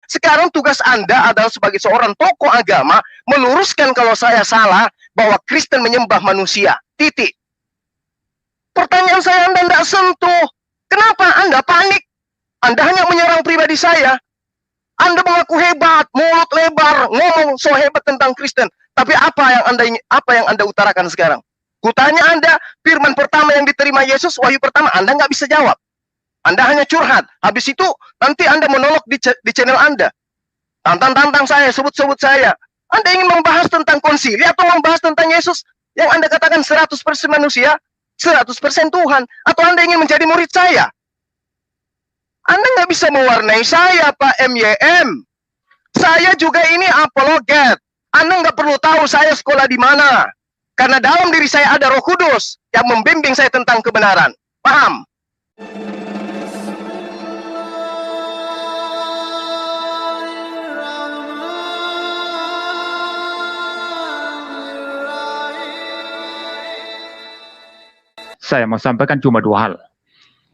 Sekarang tugas Anda adalah sebagai seorang tokoh agama meluruskan kalau saya salah bahwa Kristen menyembah manusia. Titik. Pertanyaan saya Anda tidak sentuh. Kenapa Anda panik? Anda hanya menyerang pribadi saya. Anda mengaku hebat, mulut lebar, ngomong so hebat tentang Kristen. Tapi apa yang Anda utarakan sekarang? Kutanya Anda, firman pertama yang diterima Yesus, wahyu pertama, Anda nggak bisa jawab. Anda hanya curhat. Habis itu, nanti Anda monolog di channel Anda. Tantang-tantang saya, sebut-sebut saya. Anda ingin membahas tentang konsili atau membahas tentang Yesus yang Anda katakan 100% manusia, 100% Tuhan. Atau Anda ingin menjadi murid saya? Anda nggak bisa mewarnai saya, Pak MYM. Saya juga ini apologet. Anda nggak perlu tahu saya sekolah di mana. Karena dalam diri saya ada Roh Kudus yang membimbing saya tentang kebenaran. Paham? Saya mau sampaikan cuma dua hal.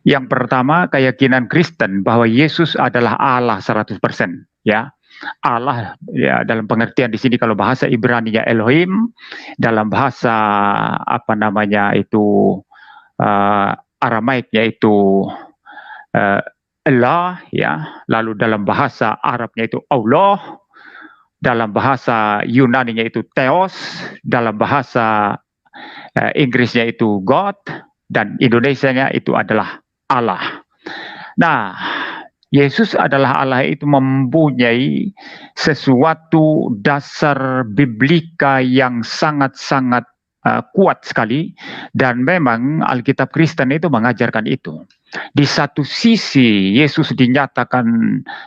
Yang pertama, keyakinan Kristen bahwa Yesus adalah Allah 100%, ya. Allah ya, dalam pengertian di sini kalau bahasa Ibrani-nya Elohim, dalam bahasa apa namanya itu Aramaiknya itu Allah, ya. Lalu dalam bahasa Arabnya itu Allah, dalam bahasa Yunani-nya itu Theos, dalam bahasa Inggrisnya itu God, dan Indonesianya itu adalah Allah. Nah, Yesus adalah Allah itu mempunyai sesuatu dasar biblika yang sangat-sangat kuat sekali, dan memang Alkitab Kristen itu mengajarkan itu. Di satu sisi Yesus dinyatakan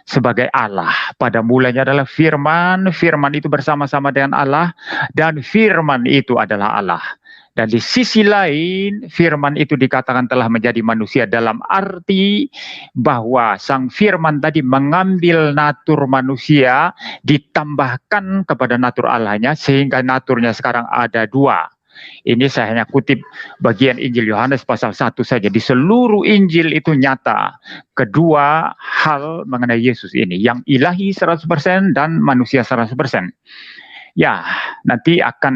sebagai Allah. Pada mulanya adalah firman, firman itu bersama-sama dengan Allah, dan firman itu adalah Allah. Dan di sisi lain, firman itu dikatakan telah menjadi manusia dalam arti bahwa sang firman tadi mengambil natur manusia, ditambahkan kepada natur Allahnya, sehingga naturnya sekarang ada dua. Ini saya hanya kutip bagian Injil Yohanes pasal 1 saja. Di seluruh Injil itu nyata kedua hal mengenai Yesus ini, yang ilahi 100% dan manusia 100%. Ya, nanti akan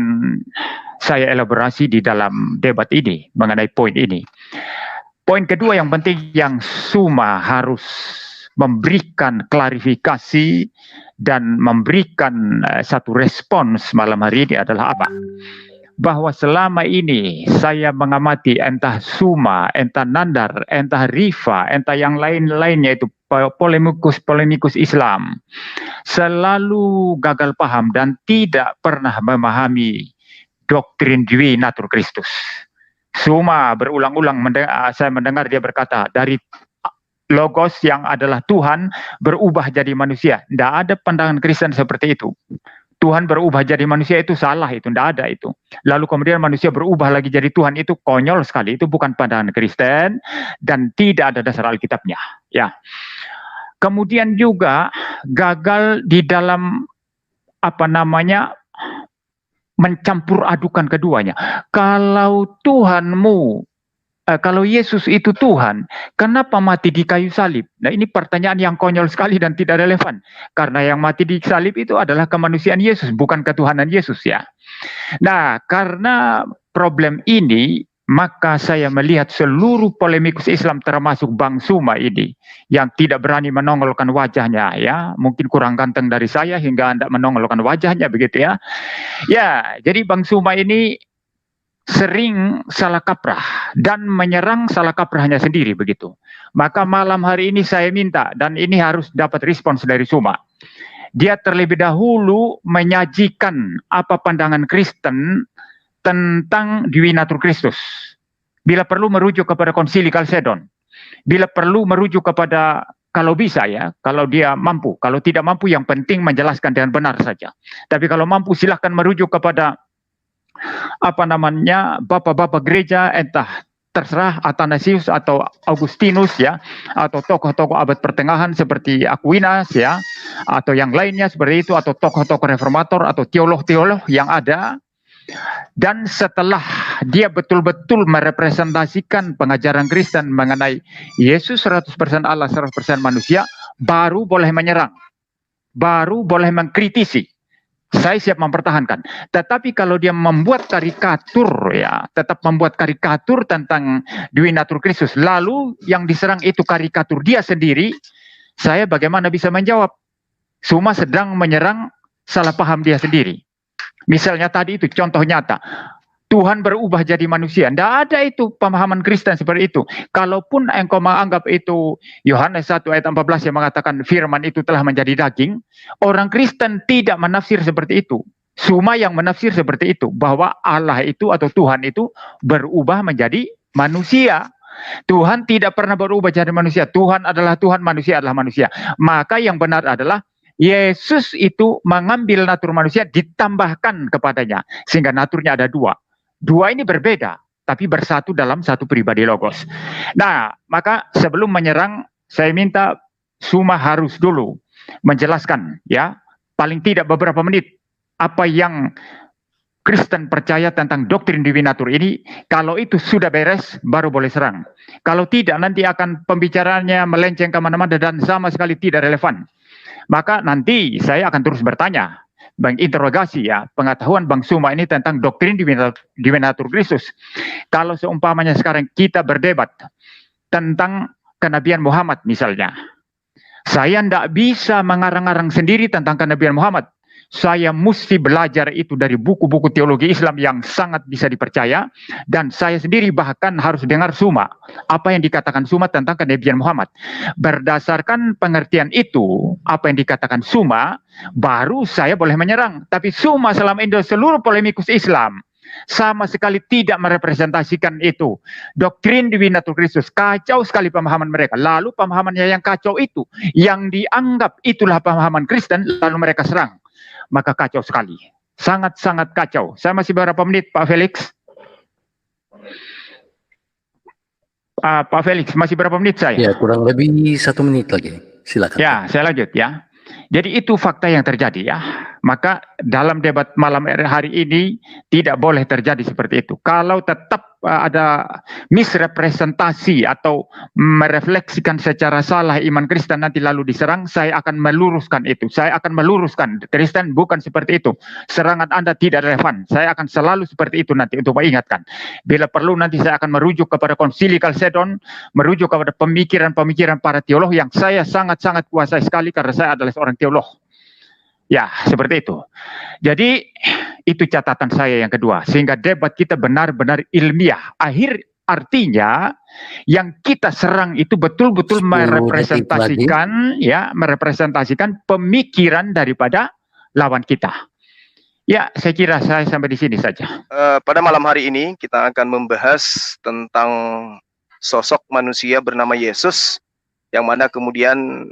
saya elaborasi di dalam debat ini mengenai poin ini. Poin kedua yang penting yang Suma harus memberikan klarifikasi dan memberikan satu respons malam hari ini adalah apa? Bahwa selama ini saya mengamati entah Suma, entah Nandar, entah Rifa, entah yang lain-lainnya itu polemikus Islam, selalu gagal paham dan tidak pernah memahami doktrin Dwi Natur Kristus. Suma berulang-ulang saya mendengar dia berkata, dari Logos yang adalah Tuhan berubah jadi manusia. Tidak ada pandangan Kristen seperti itu. Tuhan berubah jadi manusia itu salah, itu tidak ada itu. Lalu kemudian manusia berubah lagi jadi Tuhan, itu konyol sekali, itu bukan pandangan Kristen dan tidak ada dasar Alkitabnya. Ya. Kemudian juga gagal di dalam mencampur adukan keduanya. Kalau kalau Yesus itu Tuhan, kenapa mati di kayu salib? Nah, ini pertanyaan yang konyol sekali dan tidak relevan. Karena yang mati di salib itu adalah kemanusiaan Yesus, bukan ketuhanan Yesus, ya. Nah, karena problem ini, maka saya melihat seluruh polemikus Islam termasuk Bang Suma ini yang tidak berani menongolkan wajahnya, ya. Mungkin kurang ganteng dari saya hingga Anda menongolkan wajahnya begitu, ya. Ya, jadi Bang Suma ini sering salah kaprah dan menyerang salah kaprahnya sendiri begitu. Maka malam hari ini saya minta, dan ini harus dapat respons dari Suma. Dia terlebih dahulu menyajikan apa pandangan Kristen tentang Dwi Natur Kristus. Bila perlu merujuk kepada Konsili Kalsedon. Bila perlu merujuk kepada, kalau bisa ya, kalau dia mampu. Kalau tidak mampu, yang penting menjelaskan dengan benar saja. Tapi kalau mampu silahkan merujuk kepada bapak-bapak gereja, entah terserah Athanasius atau Augustinus, ya, atau tokoh-tokoh abad pertengahan seperti Aquinas, ya, atau yang lainnya seperti itu, atau tokoh-tokoh reformator atau teolog-teolog yang ada. Dan setelah dia betul-betul merepresentasikan pengajaran Kristen mengenai Yesus 100% Allah 100% manusia, baru boleh menyerang. baru boleh mengkritisi. Saya siap mempertahankan. Tetapi kalau dia membuat karikatur, ya, tetap membuat karikatur tentang Dwi Natur Kristus, lalu yang diserang itu karikatur dia sendiri, saya bagaimana bisa menjawab? Cuma sedang menyerang salah paham dia sendiri. Misalnya tadi itu contoh nyata. Tuhan berubah jadi manusia. Tidak ada itu pemahaman Kristen seperti itu. Kalaupun engkau menganggap itu Yohanes 1 ayat 14 yang mengatakan firman itu telah menjadi daging, orang Kristen tidak menafsir seperti itu. Cuma yang menafsir seperti itu, bahwa Allah itu atau Tuhan itu berubah menjadi manusia. Tuhan tidak pernah berubah jadi manusia. Tuhan adalah Tuhan, manusia adalah manusia. Maka yang benar adalah Yesus itu mengambil natur manusia ditambahkan kepadanya. Sehingga naturnya ada dua. Dua ini berbeda, tapi bersatu dalam satu pribadi logos. Nah, maka sebelum menyerang, saya minta Suma harus dulu menjelaskan, ya, paling tidak beberapa menit, apa yang Kristen percaya tentang doktrin Divinatur ini. Kalau itu sudah beres, baru boleh serang. Kalau tidak, nanti akan pembicaraannya melenceng kemana-mana dan sama sekali tidak relevan. Maka nanti saya akan terus bertanya, menginterogasi, ya, pengetahuan Bang Suma ini tentang doktrin Divinatur Kristus. Kalau seumpamanya sekarang kita berdebat tentang kenabian Muhammad misalnya, saya tidak bisa mengarang-arang sendiri tentang kenabian Muhammad. Saya mesti belajar itu dari buku-buku teologi Islam yang sangat bisa dipercaya, dan saya sendiri bahkan harus dengar Suma, apa yang dikatakan Suma tentang kenabian Muhammad. Berdasarkan pengertian itu, apa yang dikatakan Suma, baru saya boleh menyerang. Tapi Suma selama ini seluruh polemikus Islam sama sekali tidak merepresentasikan itu. Doktrin Divinatur Kristus, kacau sekali pemahaman mereka. Lalu pemahamannya yang kacau itu, yang dianggap itulah pemahaman Kristen, lalu mereka serang. Maka kacau sekali. Sangat-sangat kacau. Saya masih beberapa menit, Pak Felix. Pak Felix, masih berapa menit saya? Ya, kurang lebih 1 menit lagi. Silakan. Ya, saya lanjut ya. Jadi itu fakta yang terjadi, ya. Maka dalam debat malam hari ini tidak boleh terjadi seperti itu. Kalau tetap ada misrepresentasi atau merefleksikan secara salah iman Kristen nanti lalu diserang, saya akan meluruskan itu. Saya akan meluruskan. Kristen bukan seperti itu. Serangan Anda tidak relevan. Saya akan selalu seperti itu nanti untuk mengingatkan. Bila perlu nanti saya akan merujuk kepada Konsili Kalsedon, merujuk kepada pemikiran-pemikiran para teolog yang saya sangat-sangat kuasai sekali karena saya adalah seorang teolog. Ya, seperti itu. Jadi, itu catatan saya yang kedua. Sehingga debat kita benar-benar ilmiah. Artinya, yang kita serang itu betul-betul merepresentasikan, ya, merepresentasikan pemikiran daripada lawan kita. Ya, saya kira saya sampai di sini saja. Pada malam hari ini, kita akan membahas tentang sosok manusia bernama Yesus, yang mana kemudian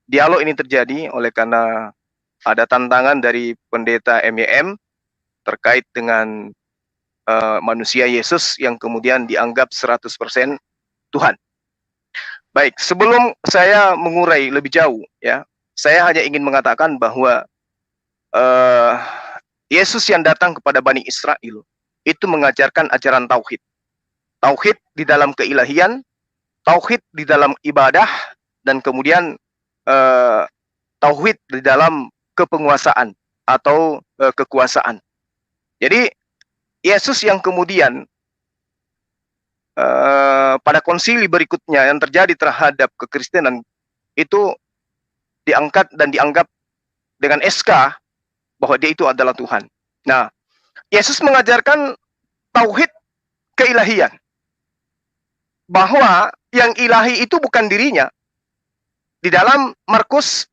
dialog ini terjadi oleh karena ada tantangan dari pendeta MEM terkait dengan manusia Yesus yang kemudian dianggap 100% Tuhan. Baik, sebelum saya mengurai lebih jauh, ya, saya hanya ingin mengatakan bahwa Yesus yang datang kepada Bani Israel itu mengajarkan ajaran tauhid. Tauhid di dalam keilahian, tauhid di dalam ibadah, dan kemudian tauhid di dalam kepenguasaan atau kekuasaan. Jadi Yesus yang kemudian pada konsili berikutnya yang terjadi terhadap kekristenan itu diangkat dan dianggap dengan SK bahwa dia itu adalah Tuhan. Nah, Yesus mengajarkan tauhid keilahian, bahwa yang ilahi itu bukan dirinya. Di dalam Markus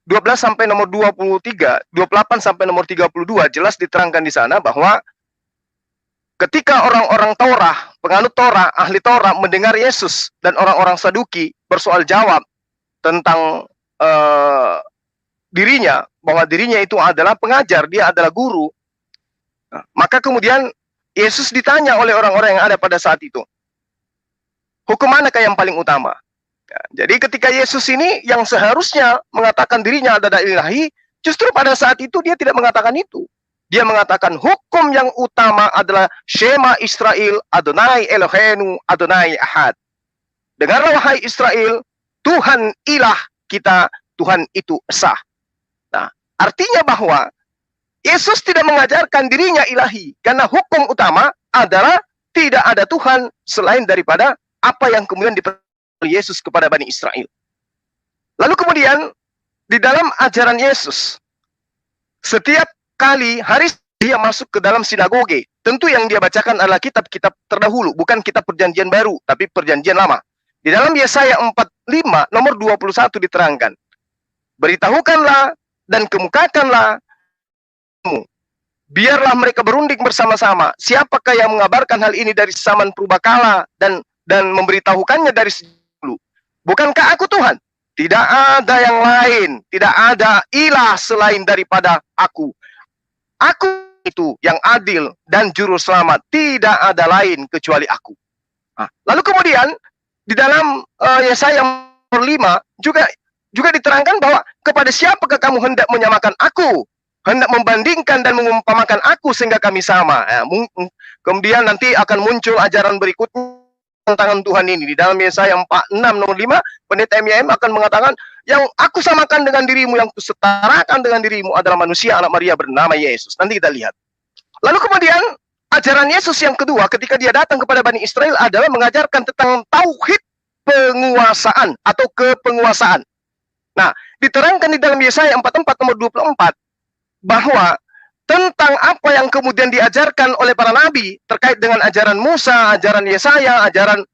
12 sampai nomor 23, 28 sampai nomor 32 jelas diterangkan di sana bahwa ketika orang-orang Torah, penganut Torah, ahli Torah mendengar Yesus dan orang-orang Saduki bersoal jawab tentang dirinya, bahwa dirinya itu adalah pengajar, dia adalah guru. Nah, maka kemudian Yesus ditanya oleh orang-orang yang ada pada saat itu, hukum manakah yang paling utama? Ya, jadi ketika Yesus ini yang seharusnya mengatakan dirinya adalah ilahi, justru pada saat itu dia tidak mengatakan itu. Dia mengatakan hukum yang utama adalah Shema Israel, Adonai Eloheinu, Adonai Ahad. Dengarlah wahai Israel, Tuhan ilah kita, Tuhan itu esa. Nah, artinya bahwa Yesus tidak mengajarkan dirinya ilahi, karena hukum utama adalah tidak ada Tuhan selain daripada apa yang kemudian diperintahkan Yesus kepada Bani Israel. Lalu kemudian di dalam ajaran Yesus, setiap kali hari dia masuk ke dalam sinagoge, tentu yang dia bacakan adalah kitab-kitab terdahulu, bukan kitab perjanjian baru, tapi perjanjian lama. Di dalam Yesaya 45 nomor 21 diterangkan, beritahukanlah dan kemukakanlah, biarlah mereka berunding bersama-sama. Siapakah yang mengabarkan hal ini dari zaman purbakala dan memberitahukannya dari dulu? Bukankah aku Tuhan? Tidak ada yang lain, tidak ada ilah selain daripada aku. Aku itu yang adil dan juru selamat, tidak ada lain kecuali aku. Nah, lalu kemudian di dalam Yesaya 5 juga diterangkan bahwa kepada siapakah kamu hendak menyamakan aku, hendak membandingkan dan mengumpamakan aku sehingga kami sama. Kemudian nanti akan muncul ajaran berikutnya tantangan Tuhan ini. Di dalam Yesaya 46 nomor 5, pendeta MYM akan mengatakan, yang aku samakan dengan dirimu, yang kusetarakan dengan dirimu adalah manusia anak Maria bernama Yesus. Nanti kita lihat. Lalu kemudian ajaran Yesus yang kedua ketika dia datang kepada Bani Israel adalah mengajarkan tentang tauhid penguasaan atau kepenguasaan. Nah, diterangkan di dalam Yesaya 44 nomor 24 bahwa tentang apa yang kemudian diajarkan oleh para nabi terkait dengan ajaran Musa, ajaran Yesaya, ajaran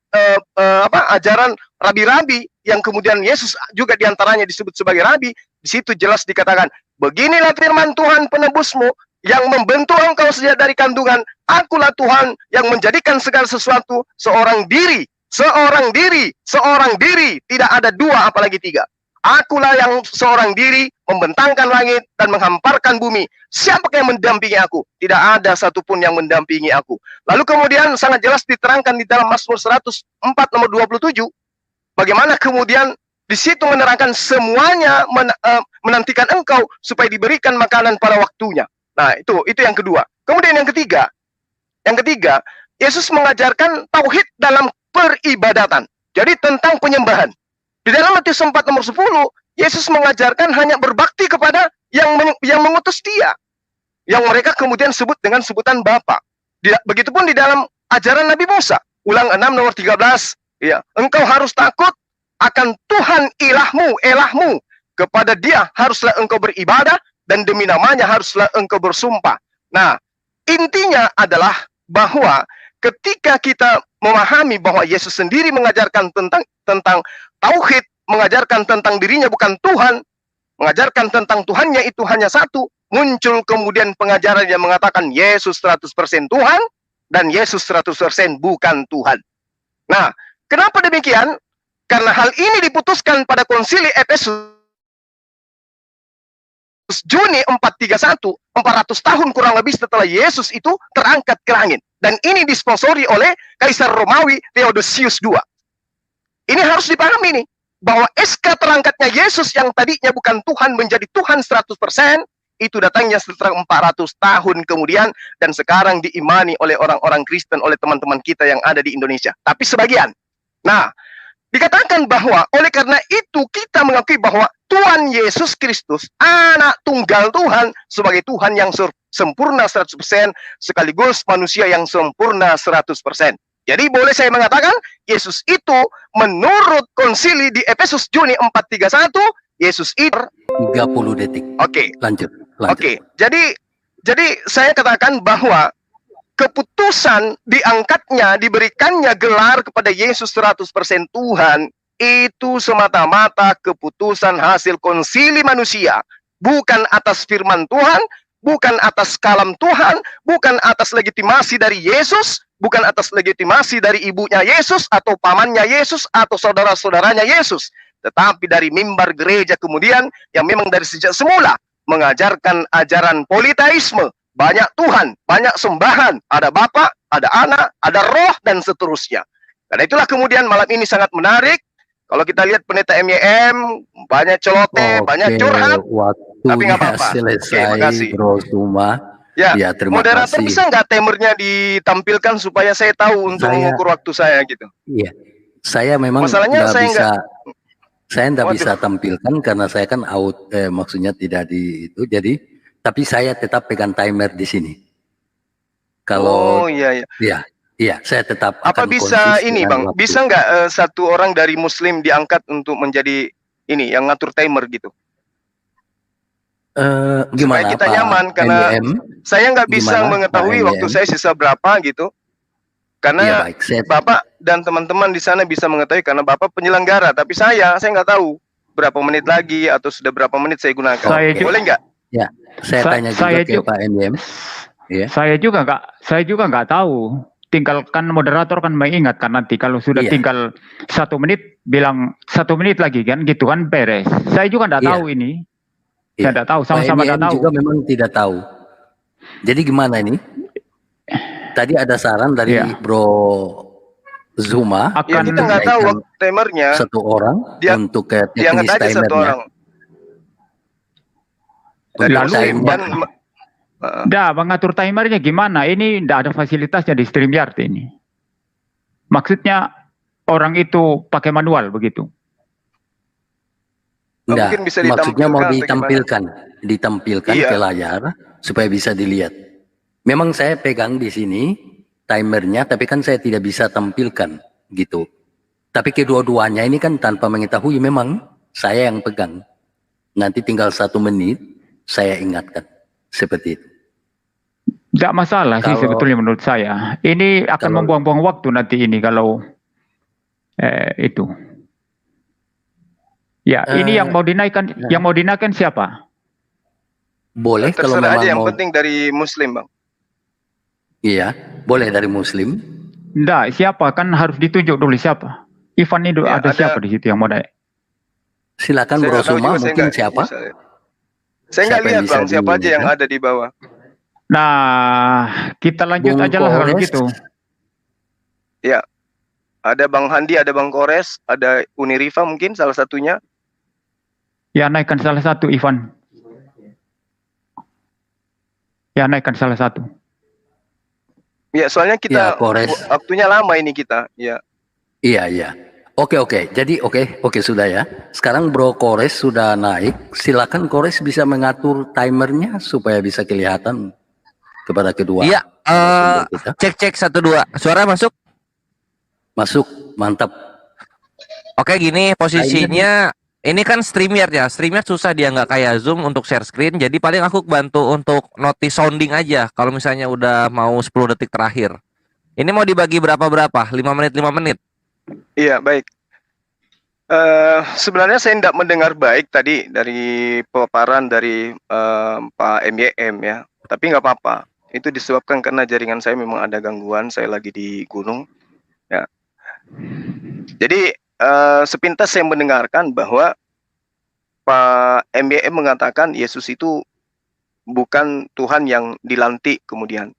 ajaran rabi-rabi yang kemudian Yesus juga diantaranya disebut sebagai rabi. Di situ jelas dikatakan, beginilah firman Tuhan penebusmu yang membentuk engkau sejak dari kandungan. Akulah Tuhan yang menjadikan segala sesuatu seorang diri, tidak ada dua apalagi tiga. Akulah yang seorang diri membentangkan langit dan menghamparkan bumi. Siapakah yang mendampingi aku? Tidak ada satupun yang mendampingi aku. Lalu kemudian sangat jelas diterangkan di dalam Mazmur 104 nomor 27. Bagaimana kemudian di situ menerangkan semuanya menantikan engkau supaya diberikan makanan pada waktunya. Nah, itu yang kedua. Kemudian yang ketiga, Yesus mengajarkan tauhid dalam peribadatan. Jadi tentang penyembahan. Di dalam Matius 4 nomor 10, Yesus mengajarkan hanya berbakti kepada yang mengutus dia. Yang mereka kemudian sebut dengan sebutan Bapa. Begitupun di dalam ajaran Nabi Musa. Ulang 6 nomor 13. Ya, engkau harus takut akan Tuhan ilahmu. Kepada dia haruslah engkau beribadah dan demi namanya haruslah engkau bersumpah. Nah, intinya adalah bahwa ketika kita memahami bahwa Yesus sendiri mengajarkan tentang tauhid, mengajarkan tentang dirinya bukan Tuhan, mengajarkan tentang Tuhannya itu hanya satu, muncul kemudian pengajaran yang mengatakan Yesus 100% Tuhan dan Yesus 100% bukan Tuhan. Nah, kenapa demikian? Karena hal ini diputuskan pada konsili Efesus Juni 431, 400 tahun kurang lebih setelah Yesus itu terangkat ke langit. Dan ini disponsori oleh Kaisar Romawi Theodosius II. Ini harus dipahami nih, bahwa SK terangkatnya Yesus yang tadinya bukan Tuhan menjadi Tuhan 100%, itu datangnya setelah 400 tahun kemudian, dan sekarang diimani oleh orang-orang Kristen, oleh teman-teman kita yang ada di Indonesia. Tapi sebagian. Nah, dikatakan bahwa oleh karena itu kita mengakui bahwa Tuhan Yesus Kristus, anak tunggal Tuhan, sebagai Tuhan yang sempurna 100%, sekaligus manusia yang sempurna 100%. Jadi boleh saya mengatakan, Yesus itu menurut konsili di Efesus Juni 431, Yesus itu 30 detik. Oke. Lanjut. Oke. Jadi saya katakan bahwa keputusan diangkatnya, diberikannya gelar kepada Yesus 100% Tuhan, itu semata-mata keputusan hasil konsili manusia, bukan atas firman Tuhan, bukan atas kalam Tuhan, bukan atas legitimasi dari Yesus, bukan atas legitimasi dari ibunya Yesus, atau pamannya Yesus, atau saudara-saudaranya Yesus, tetapi dari mimbar gereja kemudian, yang memang dari sejak semula, mengajarkan ajaran politeisme, banyak Tuhan, banyak sembahan, ada Bapa, ada Anak, ada Roh, dan seterusnya. Karena itulah kemudian malam ini sangat menarik. Kalau kita lihat pendeta MYM, banyak celoteh, banyak curhat, tapi nggak apa-apa. Selesai, makasih. Bro Suma. Ya, terima moderator kasih. bisa nggak timernya ditampilkan supaya saya tahu untuk mengukur waktu saya gitu. Iya, saya memang Masalahnya nggak saya bisa. Saya tidak Waduh. bisa tampilkan karena saya kan maksudnya tidak di itu. Jadi, tapi saya tetap pegang timer di sini. Kalau Oh iya, iya. iya, saya tetap Apa akan bisa konsis ini dengan Bang? waktu. Bisa nggak satu orang dari Muslim diangkat untuk menjadi ini yang ngatur timer gitu? Gimana Supaya kita Pak nyaman karena MYM? saya nggak bisa Gimana, mengetahui Pak waktu MYM? saya sisa berapa gitu. Iya Karena baik, saya Bapak dan teman-teman di sana bisa mengetahui karena Bapak penyelenggara, tapi saya nggak tahu berapa menit lagi atau sudah berapa menit saya gunakan. Saya Oke. Boleh nggak? ya, saya tanya juga saya ke Pak MYM. Ya. Saya juga nggak tahu. Tinggalkan moderator kan mengingatkan nanti kalau sudah Iya. tinggal 1 menit bilang 1 menit lagi kan gitu kan beres. Saya juga nggak Iya. tahu ini. Iya. Saya nggak tahu, sama-sama Pak nggak MYM tahu. juga memang tidak tahu. Jadi gimana ini? Tadi ada saran dari Iya. Bro Zuma. Ya Akan kita nggak tahu menaikkan waktu timernya. satu orang Dia- untuk ke Diangkat teknis aja satu timernya. orang. Dari Lalu Muslim timer. dan Dah, mengatur timernya gimana? Ini tidak ada fasilitasnya di StreamYard ini. Maksudnya orang itu pakai manual begitu. Enggak, mungkin bisa maksudnya mau ditampilkan ditampilkan Iya. ke layar supaya bisa dilihat. Memang saya pegang di sini timernya, tapi kan saya tidak bisa tampilkan gitu. Tapi kedua-duanya ini kan tanpa mengetahui memang saya yang pegang. Nanti tinggal 1 menit saya ingatkan seperti itu. Tidak masalah sih Kalau- sebetulnya menurut saya. Ini akan Kalau- membuang-buang waktu nanti ini kalau itu. Ya, ini yang mau dinaikkan, siapa? Boleh kalau terserah memang aja yang mau. penting dari Muslim Bang. Iya, boleh dari Muslim. Enggak, siapa? Kan harus ditunjuk dulu siapa. Ivan itu Ya, ada ada- siapa di situ yang mau naik? Silakan Saya Bro nggak tahu Zuma, juga, saya mungkin nggak siapa? bisa lihat. Saya nggak Siapa yang lihat bisa Bang siapa aja yang di- ada di bawah. Nah, kita lanjut Bung aja lah kalau Kores. gitu. Ada Bang Handi, ada Bang Kores, ada Unirifa mungkin salah satunya. Ya, naikkan salah satu, Ivan. Ya, naikkan salah satu. Ya soalnya Ya, kita Kores. waktunya lama ini kita. Ya. Iya. Oke. Jadi oke sudah ya. Sekarang Bro Kores sudah naik. Silakan Kores bisa mengatur timernya supaya bisa kelihatan kepada kedua. Iya, narasumber kita. cek 1 2. Suara masuk? Masuk, mantap. Oke, gini posisinya. Ini kan StreamYard ya. StreamYard susah, dia nggak kayak Zoom untuk share screen. Jadi paling aku bantu untuk notice sounding aja. Kalau misalnya udah mau 10 detik terakhir. Ini mau dibagi berapa? 5 menit, 5 menit. Iya, baik. Sebenarnya saya tidak mendengar baik tadi dari paparan dari Pak MYM ya. Tapi nggak apa-apa. Itu disebabkan karena jaringan saya memang ada gangguan. Saya lagi di gunung. Ya. Jadi sepintas saya mendengarkan bahwa Pak MYM mengatakan Yesus itu bukan Tuhan yang dilantik kemudian,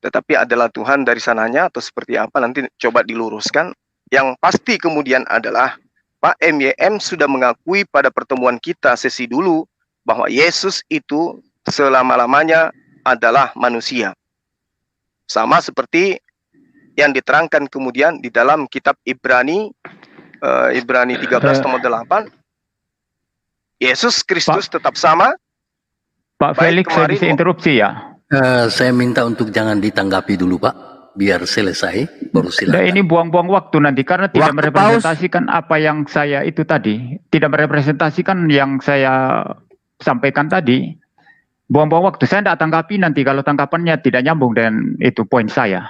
tetapi adalah Tuhan dari sananya atau seperti apa, nanti coba diluruskan. Yang pasti kemudian adalah Pak MYM sudah mengakui pada pertemuan kita sesi dulu bahwa Yesus itu selama-lamanya adalah manusia. Sama seperti yang diterangkan kemudian di dalam kitab Ibrani 13 nomor 8. Yesus Kristus tetap sama. Pak Baik, Felix, saya kemarin- bisa interupsi ya? Saya minta untuk jangan ditanggapi dulu Pak, biar selesai baru Nah, silakan. ini buang-buang waktu nanti karena tidak Waktu merepresentasikan apa yang saya itu tadi, tidak merepresentasikan yang saya sampaikan tadi. Buang-buang waktu. Saya tidak tanggapi nanti kalau tanggapannya tidak nyambung dengan itu poin saya.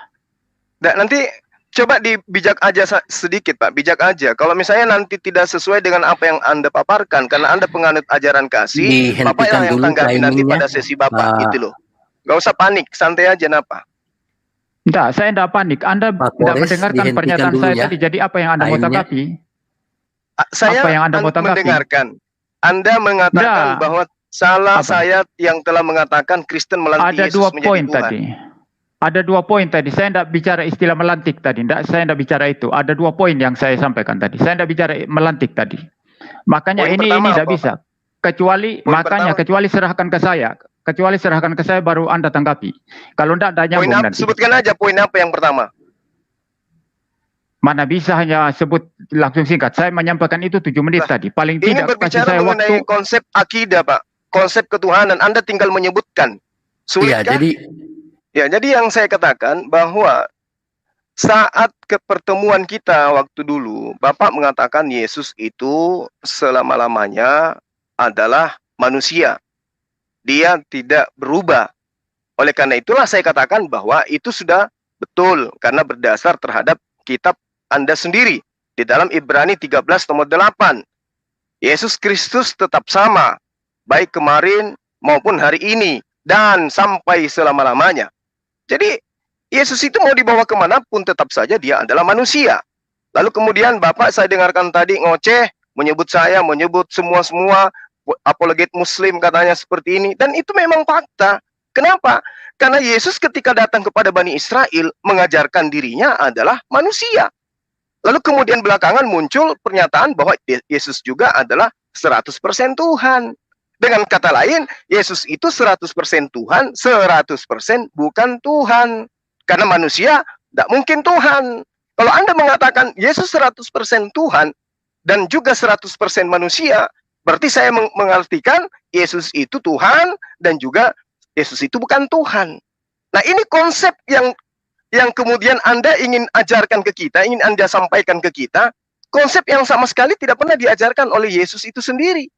Nah, nanti coba dibijak aja sedikit Pak, bijak aja. Kalau misalnya nanti tidak sesuai dengan apa yang Anda paparkan, karena Anda penganut ajaran kasih, Dihentikan Bapak yang dulu tanggapi nanti timingnya, pada sesi Bapak, Pak. gitu loh. Gak usah panik, santai aja napa. Tidak, saya tidak panik. Anda Pak tidak Kores, mendengarkan dihentikan pernyataan dulu saya ya. tadi. Jadi apa yang Anda mau Timenya. tanggapi? Saya Apa yang Anda mau tanggapi? mendengarkan. Anda mengatakan Nggak. bahwa salah Apa? saya yang telah mengatakan Kristen melantik Ada Yesus dua menjadi poin Tuhan. tadi. Ada 2 poin tadi. Saya tidak bicara istilah melantik tadi. Saya tidak bicara itu. Ada 2 poin yang saya sampaikan tadi. Saya tidak bicara melantik tadi. Makanya Poin ini pertama tidak apa, bisa. Kecuali Poin makanya pertama. kecuali serahkan ke saya. Kecuali serahkan ke saya baru Anda tanggapi. Kalau tidak ada Poin nyambung apa? nanti. Sebutkan aja poin apa yang pertama. Mana bisa hanya sebut langsung singkat. Saya menyampaikan itu 7 menit Nah, tadi. Paling Ini tidak kasih berbicara saya mengenai waktu. konsep akidah, Pak. Konsep ketuhanan. Anda tinggal menyebutkan. Iya, Sulitkah? jadi Jadi yang saya katakan bahwa saat ke pertemuan kita waktu dulu, Bapak mengatakan Yesus itu selama-lamanya adalah manusia. Dia tidak berubah. Oleh karena itulah saya katakan bahwa itu sudah betul karena berdasar terhadap kitab Anda sendiri. Di dalam Ibrani 13 nomor 8. Yesus Kristus tetap sama, baik kemarin maupun hari ini, dan sampai selama-lamanya. Jadi, Yesus itu mau dibawa kemanapun, tetap saja dia adalah manusia. Lalu kemudian Bapak saya dengarkan tadi ngoceh, menyebut saya, menyebut semua-semua, apologet muslim katanya seperti ini. Dan itu memang fakta. Kenapa? Karena Yesus ketika datang kepada Bani Israel, mengajarkan dirinya adalah manusia. Lalu kemudian belakangan muncul pernyataan bahwa Yesus juga adalah 100% Tuhan. Dengan kata lain, Yesus itu 100% Tuhan, 100% bukan Tuhan. Karena manusia tidak mungkin Tuhan. Kalau Anda mengatakan Yesus 100% Tuhan dan juga 100% manusia, berarti saya mengartikan Yesus itu Tuhan dan juga Yesus itu bukan Tuhan. Nah, ini konsep yang kemudian Anda ingin ajarkan ke kita, ingin Anda sampaikan ke kita, konsep yang sama sekali tidak pernah diajarkan oleh Yesus itu sendiri.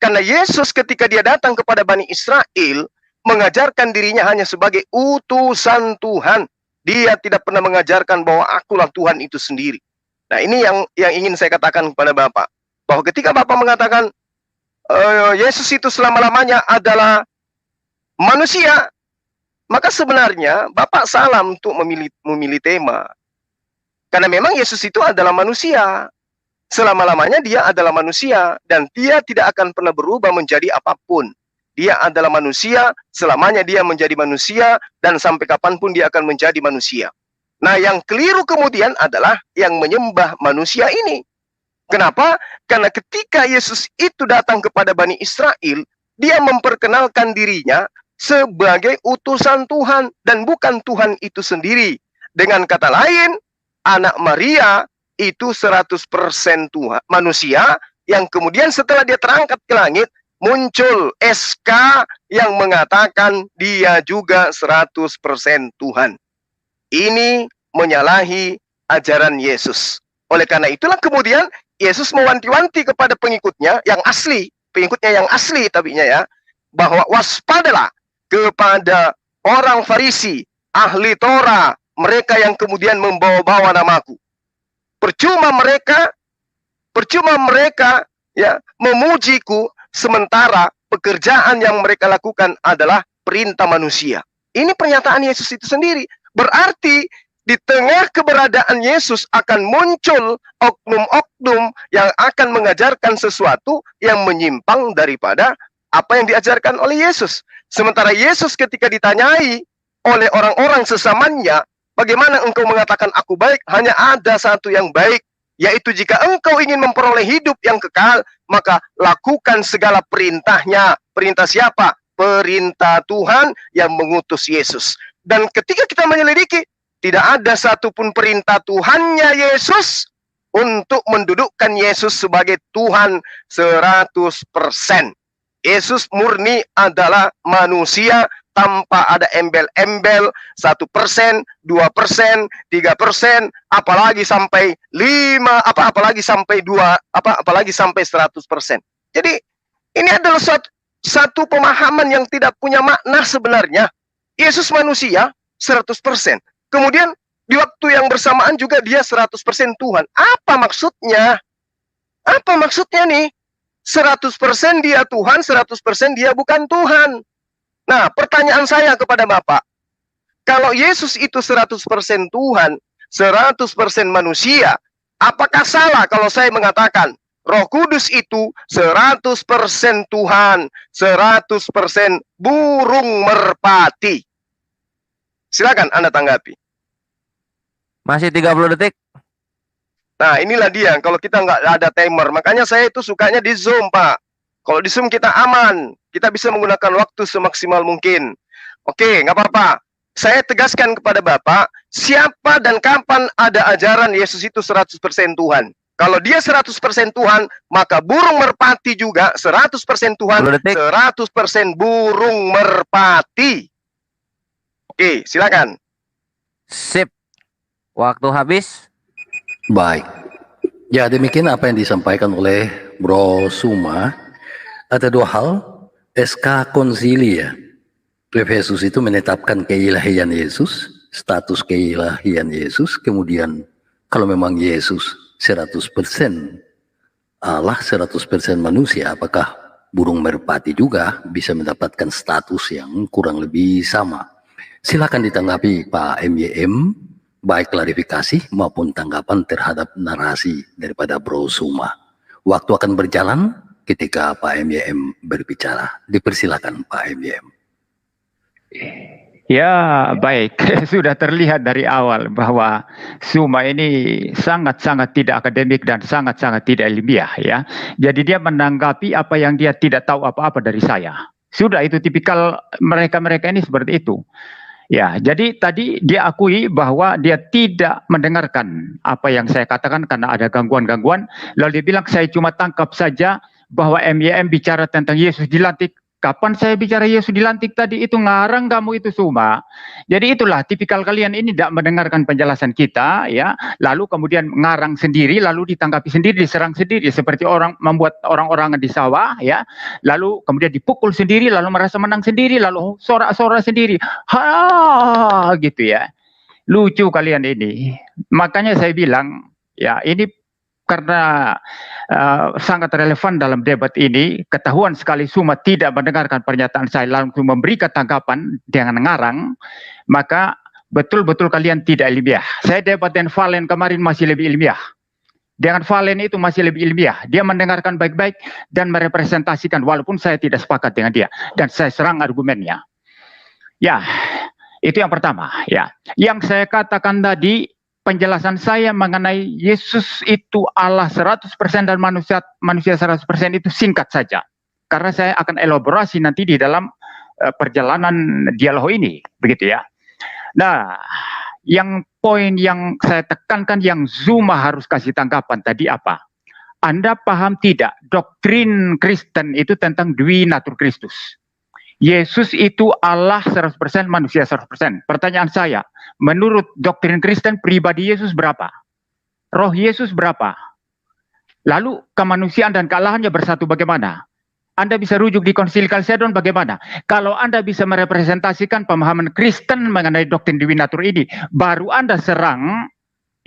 Karena Yesus ketika dia datang kepada Bani Israel, mengajarkan dirinya hanya sebagai utusan Tuhan. Dia tidak pernah mengajarkan bahwa akulah Tuhan itu sendiri. Nah, ini yang ingin saya katakan kepada Bapak. Bahwa ketika Bapak mengatakan Yesus itu selama-lamanya adalah manusia, maka sebenarnya Bapak salah untuk memilih tema. Karena memang Yesus itu adalah manusia. Selama-lamanya dia adalah manusia. Dan dia tidak akan pernah berubah menjadi apapun. Dia adalah manusia, selamanya dia menjadi manusia, dan sampai kapanpun dia akan menjadi manusia. Nah, yang keliru kemudian adalah yang menyembah manusia ini. Kenapa? Karena ketika Yesus itu datang kepada Bani Israel, dia memperkenalkan dirinya sebagai utusan Tuhan, dan bukan Tuhan itu sendiri. Dengan kata lain, anak Maria itu 100% Tuhan, manusia, yang kemudian setelah dia terangkat ke langit, muncul SK yang mengatakan dia juga 100% Tuhan. Ini menyalahi ajaran Yesus. Oleh karena itulah kemudian Yesus mewanti-wanti kepada pengikutnya yang asli, pengikutnya yang asli tabinya ya, bahwa waspadalah kepada orang Farisi, ahli Torah, mereka yang kemudian membawa-bawa namaku. Percuma mereka ya memujiku, sementara pekerjaan yang mereka lakukan adalah perintah manusia. Ini pernyataan Yesus itu sendiri. Berarti di tengah keberadaan Yesus akan muncul oknum-oknum yang akan mengajarkan sesuatu yang menyimpang daripada apa yang diajarkan oleh Yesus. Sementara Yesus ketika ditanyai oleh orang-orang sesamanya, bagaimana engkau mengatakan aku baik? Hanya ada satu yang baik, yaitu jika engkau ingin memperoleh hidup yang kekal, maka lakukan segala perintahnya. Perintah siapa? Perintah Tuhan yang mengutus Yesus. Dan ketika kita menyelidiki, tidak ada satupun perintah Tuhannya Yesus untuk mendudukkan Yesus sebagai Tuhan 100%. Yesus murni adalah manusia tanpa ada embel-embel 1%, 2%, 3%, apalagi sampai 5, apalagi sampai 2, apalagi sampai 100%. Jadi ini adalah satu pemahaman yang tidak punya makna sebenarnya. Yesus manusia 100%. Kemudian di waktu yang bersamaan juga dia 100% Tuhan. Apa maksudnya? Apa maksudnya nih? 100% dia Tuhan, 100% dia bukan Tuhan. Nah, pertanyaan saya kepada Bapak, kalau Yesus itu 100% Tuhan, 100% manusia, apakah salah kalau saya mengatakan Roh Kudus itu 100% Tuhan, 100% burung merpati? Silakan Anda tanggapi. Masih 30 detik. Nah, inilah dia. Kalau kita nggak ada timer, makanya saya itu sukanya di Zoom, Pak. Kalau di Zoom kita aman. Kita bisa menggunakan waktu semaksimal mungkin. Oke, nggak apa-apa. saya tegaskan kepada Bapak, siapa dan kapan ada ajaran Yesus itu 100% Tuhan? Kalau dia 100% Tuhan, maka burung merpati juga 100% Tuhan, 10 detik. 100% burung merpati. Oke, silakan. Sip. Waktu habis. Baik. Ya, demikian apa yang disampaikan oleh Bro Suma. Ada dua hal. SK Konsili ya. Efesus itu menetapkan keilahian Yesus, status keilahian Yesus, kemudian kalau memang Yesus 100% Allah, 100% manusia, apakah burung merpati juga bisa mendapatkan status yang kurang lebih sama? Silakan ditanggapi Pak MYM, baik klarifikasi maupun tanggapan terhadap narasi daripada Bro Suma. Waktu akan berjalan ketika Pak MYM berbicara. Dipersilakan Pak MYM. Ya, baik. Sudah terlihat dari awal bahwa Suma ini sangat-sangat tidak akademik dan sangat-sangat tidak ilmiah ya. Jadi dia menanggapi apa yang dia tidak tahu apa-apa dari saya. Sudah, itu tipikal mereka-mereka ini seperti itu. Ya, jadi tadi dia akui bahwa dia tidak mendengarkan apa yang saya katakan karena ada gangguan-gangguan. Lalu dia bilang saya cuma tangkap saja bahwa MYM bicara tentang Yesus dilantik. Kapan saya bicara Yesus dilantik tadi? Itu ngarang kamu itu Suma. Jadi itulah tipikal kalian ini tidak mendengarkan penjelasan kita ya. Lalu kemudian ngarang sendiri, lalu ditanggapi sendiri, diserang sendiri seperti orang membuat orang-orangan di sawah ya. Lalu kemudian dipukul sendiri, lalu merasa menang sendiri, lalu sorak-sorak sendiri. Ha gitu ya. Lucu kalian ini. Makanya saya bilang ya ini karena sangat relevan dalam debat ini, ketahuan sekali Suma tidak mendengarkan pernyataan saya langsung memberikan tanggapan dengan ngarang, maka betul-betul kalian tidak ilmiah. Saya debat dengan Valen kemarin masih lebih ilmiah. Dengan Valen itu masih lebih ilmiah. Dia mendengarkan baik-baik dan merepresentasikan walaupun saya tidak sepakat dengan dia. Dan saya serang argumennya. Ya, itu yang pertama. Ya, yang saya katakan tadi, penjelasan saya mengenai Yesus itu Allah 100% dan manusia 100% itu singkat saja. Karena saya akan elaborasi nanti di dalam perjalanan dialog ini, begitu ya. Nah, yang poin yang saya tekankan yang Zuma harus kasih tanggapan tadi apa? Anda paham tidak doktrin Kristen itu tentang Dwi Natur Kristus? Yesus itu Allah 100%, manusia 100%. Pertanyaan saya, menurut doktrin Kristen, pribadi Yesus berapa? Roh Yesus berapa? Lalu kemanusiaan dan kealahannya bersatu bagaimana? Anda bisa rujuk di Konsili Kalsedon bagaimana? Kalau Anda bisa merepresentasikan pemahaman Kristen mengenai doktrin Dwi Natur ini, baru Anda serang,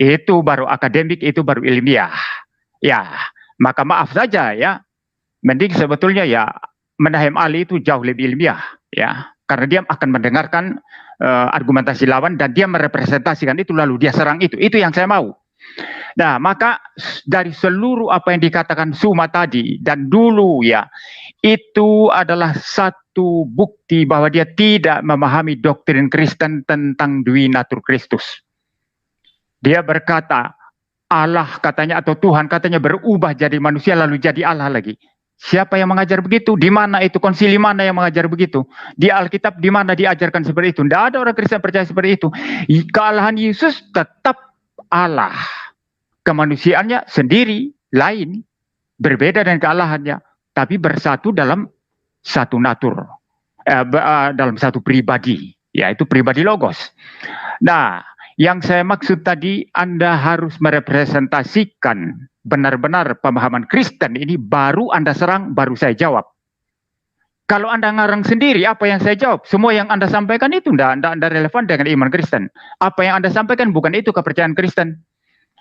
itu baru akademik, itu baru ilmiah. Ya, maka maaf saja ya. Mending sebetulnya ya, Menahem Ali itu jauh lebih ilmiah ya, karena dia akan mendengarkan argumentasi lawan dan dia merepresentasikan itu lalu dia serang itu yang saya mau. Nah, maka dari seluruh apa yang dikatakan Suma tadi dan dulu ya, itu adalah satu bukti bahwa dia tidak memahami doktrin Kristen tentang Dwi Natur Kristus. Dia berkata Allah katanya atau Tuhan katanya berubah jadi manusia lalu jadi Allah lagi. Siapa yang mengajar begitu? Di mana itu? Konsili mana yang mengajar begitu? Di Alkitab di mana diajarkan seperti itu? Tidak ada orang Kristen percaya seperti itu. Kealahan Yesus tetap Allah. Kemanusiaannya sendiri, lain, berbeda dengan kealahannya, tapi bersatu dalam satu natur, dalam satu pribadi, yaitu pribadi logos. Nah, yang saya maksud tadi, Anda harus merepresentasikan benar-benar pemahaman Kristen ini, baru Anda serang, baru saya jawab. Kalau Anda ngarang sendiri, apa yang saya jawab? Semua yang Anda sampaikan itu tidak relevan dengan iman Kristen. Apa yang Anda sampaikan bukan itu kepercayaan Kristen.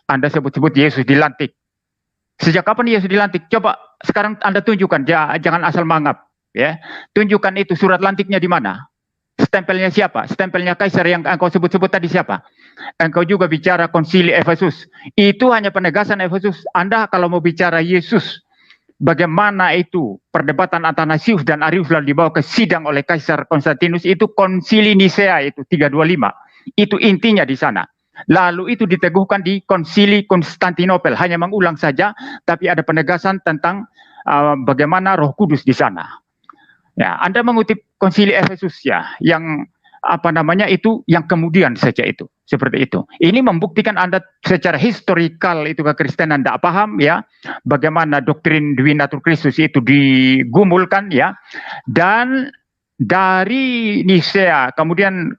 Anda sebut-sebut Yesus dilantik. Sejak kapan Yesus dilantik? Coba sekarang Anda tunjukkan, jangan asal mangap. Ya, tunjukkan itu surat lantiknya di mana? Stempelnya siapa? Stempelnya Kaisar yang engkau sebut-sebut tadi siapa? Engkau juga bicara konsili Efesus. Itu hanya penegasan Efesus. Anda kalau mau bicara Yesus, bagaimana itu perdebatan Athanasius dan Arius lalu dibawa ke sidang oleh Kaisar Konstantinus, itu konsili Nisea itu 325. Itu intinya di sana. Lalu itu diteguhkan di konsili Konstantinopel. Hanya mengulang saja, tapi ada penegasan tentang bagaimana Roh Kudus di sana. Ya, Anda mengutip konsili Efesus ya, yang itu yang kemudian saja itu seperti itu. Ini membuktikan Anda secara historikal itu kekristenan tidak paham ya, bagaimana doktrin Duinatur Kristus itu digumulkan ya, dan dari Nisea kemudian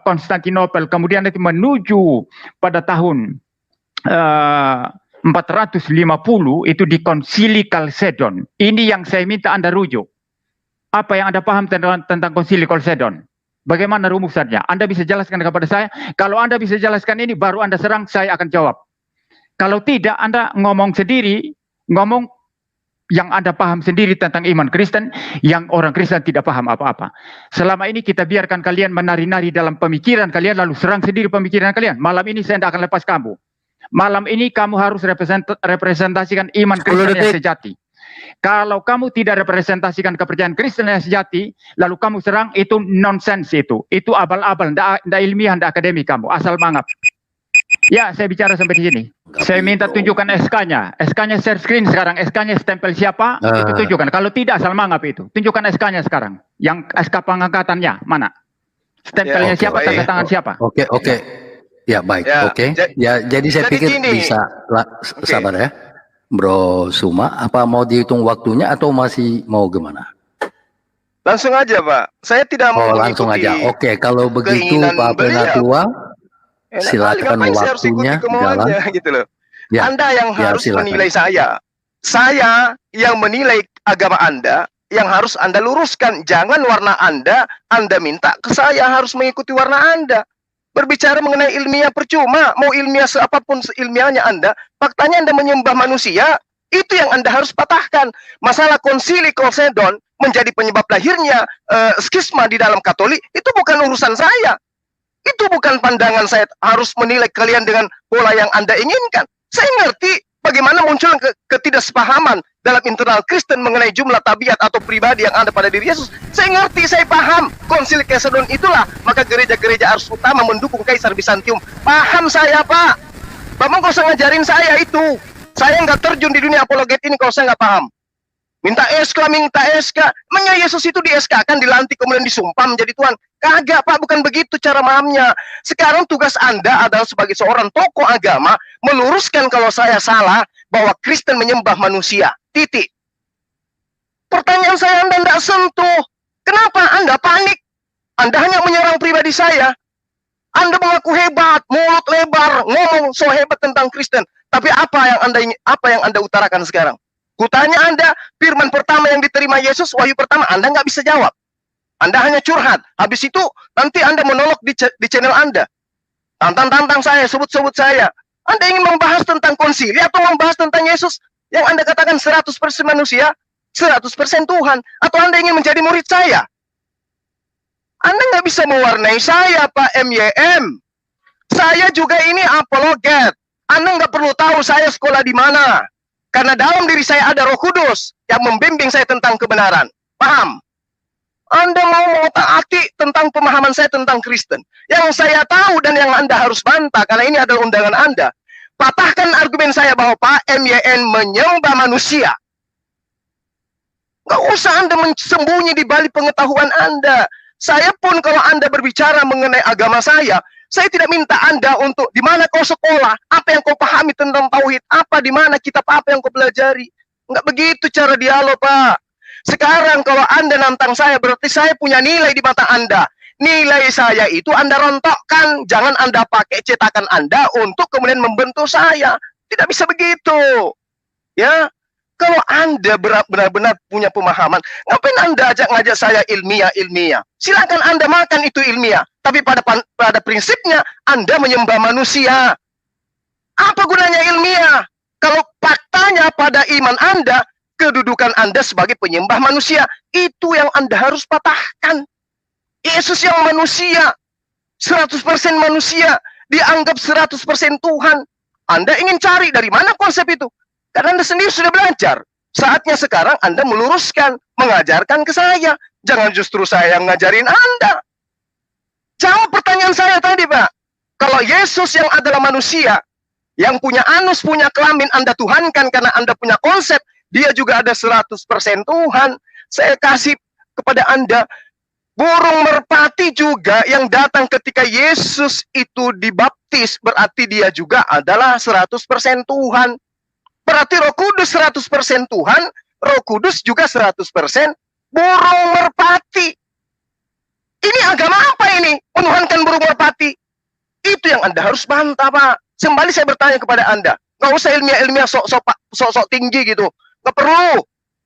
Konstantinopel kemudian itu menuju pada tahun 450 itu di Konsili Kalsedon. Ini yang saya minta Anda rujuk. Apa yang Anda paham tentang Konsili Kalsedon? Bagaimana rumusannya? Anda bisa jelaskan kepada saya. Kalau Anda bisa jelaskan ini, baru Anda serang, saya akan jawab. Kalau tidak, Anda ngomong sendiri, ngomong yang Anda paham sendiri tentang iman Kristen, yang orang Kristen tidak paham apa-apa. Selama ini kita biarkan kalian menari-nari dalam pemikiran kalian, lalu serang sendiri pemikiran kalian. Malam ini saya tidak akan lepas kamu. Malam ini kamu harus representasikan iman Kristen yang sejati. Kalau kamu tidak representasikan kepercayaan Kristen yang sejati, lalu kamu serang, itu nonsens itu. Itu abal-abal, tidak ilmiah, tidak akademik kamu, asal mangap. Ya, saya bicara sampai di sini. Saya minta tunjukkan SK-nya. SK-nya share screen sekarang. SK-nya stempel siapa, itu tunjukkan. Kalau tidak, asal mangap itu. Tunjukkan SK-nya sekarang. Yang SK pengangkatannya, mana? Stempelnya siapa, tanda tangan siapa? Oke. Ya, baik. Oke. Ya, jadi saya pikir bisa, sabar ya. Bro Suma, apa mau dihitung waktunya atau masih mau gimana? Langsung aja, Pak. Saya tidak mau langsung aja. Oke, kalau begitu Pak Penatua, silakan waktunya jalan. Gitu loh. Ya, Anda yang harus menilai saya. Saya yang menilai agama Anda, yang harus Anda luruskan. Jangan warna Anda minta ke saya harus mengikuti warna Anda. Berbicara mengenai ilmiah percuma, mau ilmiah seapapun ilmiahnya Anda, faktanya Anda menyembah manusia, itu yang Anda harus patahkan. Masalah Konsili Kalsedon menjadi penyebab lahirnya skisma di dalam Katolik, itu bukan urusan saya. Itu bukan pandangan saya harus menilai kalian dengan pola yang Anda inginkan. Saya ngerti bagaimana muncul ketidaksepahaman dalam internal Kristen mengenai jumlah tabiat atau pribadi yang ada pada diri Yesus. Saya ngerti, saya paham. Konsili Kalsedon itulah, maka gereja-gereja harus utama mendukung Kaisar Bizantium. Paham saya, Pak. Bapak nggak usah ngajarin saya itu. Saya nggak terjun di dunia apologet ini kalau saya nggak paham. Minta SK. Emangnya Yesus itu di SK kan, dilantik kemudian disumpah menjadi Tuhan? Kagak, Pak, bukan begitu cara mahamnya. Sekarang tugas Anda adalah sebagai seorang tokoh agama meluruskan kalau saya salah bahwa Kristen menyembah manusia. Titik. Pertanyaan saya Anda tidak sentuh. Kenapa Anda panik? Anda hanya menyerang pribadi saya. Anda mengaku hebat, mulut lebar, ngomong so hebat tentang Kristen. Tapi apa yang Anda utarakan sekarang? Kutanya Anda, firman pertama yang diterima Yesus, wahyu pertama, Anda nggak bisa jawab. Anda hanya curhat. Habis itu, nanti Anda monolog di channel Anda. Tantang-tantang saya, sebut-sebut saya. Anda ingin membahas tentang konsili atau membahas tentang Yesus yang Anda katakan 100% manusia, 100% Tuhan? Atau Anda ingin menjadi murid saya? Anda nggak bisa mewarnai saya, Pak MYM. Saya juga ini apologet. Anda nggak perlu tahu saya sekolah di mana. Karena dalam diri saya ada Roh Kudus yang membimbing saya tentang kebenaran. Paham? Anda mau mengotak-atik tentang pemahaman saya tentang Kristen. Yang saya tahu dan yang Anda harus bantah, karena ini adalah undangan Anda. Patahkan argumen saya bahwa Pak MYN menyembah manusia. Nggak usah Anda sembunyi di balik pengetahuan Anda. Saya pun kalau Anda berbicara mengenai agama saya tidak minta Anda untuk di mana kau sekolah, apa yang kau pahami tentang tauhid, apa di mana kitab apa yang kau pelajari. Nggak begitu cara dialog, Pak. Sekarang kalau Anda nantang saya, berarti saya punya nilai di mata Anda. Nilai saya itu Anda rontokkan. Jangan Anda pakai cetakan Anda untuk kemudian membentuk saya. Tidak bisa begitu. Ya, kalau Anda benar-benar punya pemahaman, ngapain Anda ngajak saya ilmiah? Silakan Anda makan itu ilmiah. Tapi pada prinsipnya, Anda menyembah manusia. Apa gunanya ilmiah? Kalau faktanya pada iman Anda, kedudukan Anda sebagai penyembah manusia, itu yang Anda harus patahkan. Yesus yang manusia, 100% manusia, dianggap 100% Tuhan. Anda ingin cari dari mana konsep itu? Karena Anda sendiri sudah belajar. Saatnya sekarang Anda meluruskan, mengajarkan ke saya. Jangan justru saya yang ngajarin Anda. Jawab pertanyaan saya tadi, Pak. Kalau Yesus yang adalah manusia, yang punya anus, punya kelamin, Anda tuhankan karena Anda punya konsep, dia juga ada 100% Tuhan. Saya kasih kepada Anda Burung merpati juga yang datang ketika Yesus itu dibaptis, berarti dia juga adalah 100% Tuhan. Berarti Roh Kudus 100% Tuhan, Roh Kudus juga 100% burung merpati. Ini agama apa ini? Menuhankan burung merpati. Itu yang Anda harus bantah, Pak. Kembali saya bertanya kepada Anda. Nggak usah ilmiah-ilmiah sok-sok tinggi gitu. Nggak perlu.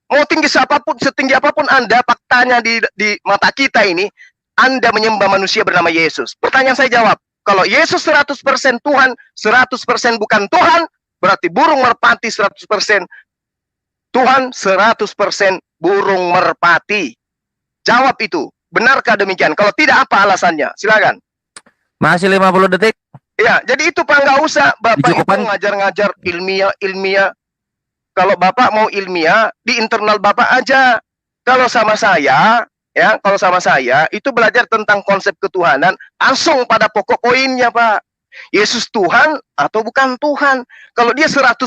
Mau tinggi siapapun, setinggi apapun Anda, faktanya di mata kita ini, Anda menyembah manusia bernama Yesus. Pertanyaan saya jawab. Kalau Yesus 100% Tuhan, 100% bukan Tuhan, berarti burung merpati 100% Tuhan, 100% burung merpati. Jawab itu. Benarkah demikian? Kalau tidak, apa alasannya? Silakan. Masih 50 detik. Ya, jadi itu Pak, nggak usah Bapak itu Dijukupkan. ngajar-ngajar ilmiah. Kalau Bapak mau ilmiah, di internal Bapak aja. Kalau sama saya, kalau sama saya, itu belajar tentang konsep ketuhanan, langsung pada pokok poinnya, Pak. Yesus Tuhan atau bukan Tuhan? Kalau dia 100%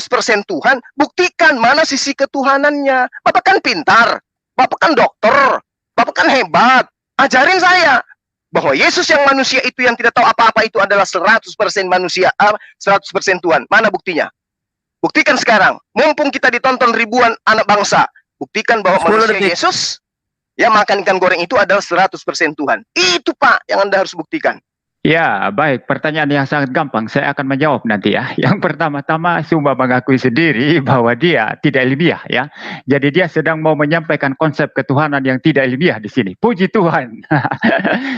Tuhan, buktikan mana sisi ketuhanannya. Bapak kan pintar, Bapak kan dokter, Bapak kan hebat. Ajarin saya bahwa Yesus yang manusia itu yang tidak tahu apa-apa itu adalah 100% manusia, 100% Tuhan. Mana buktinya? Buktikan sekarang. Mumpung kita ditonton ribuan anak bangsa, buktikan bahwa 10 manusia detik. Yesus yang makan ikan goreng itu adalah 100% Tuhan. Itu Pak yang Anda harus buktikan. Ya, baik. Pertanyaan yang sangat gampang. Saya akan menjawab nanti ya. Yang pertama-tama, Sumba mengakui sendiri bahwa dia tidak ilmiah ya. Jadi dia sedang mau menyampaikan konsep ketuhanan yang tidak ilmiah di sini. Puji Tuhan.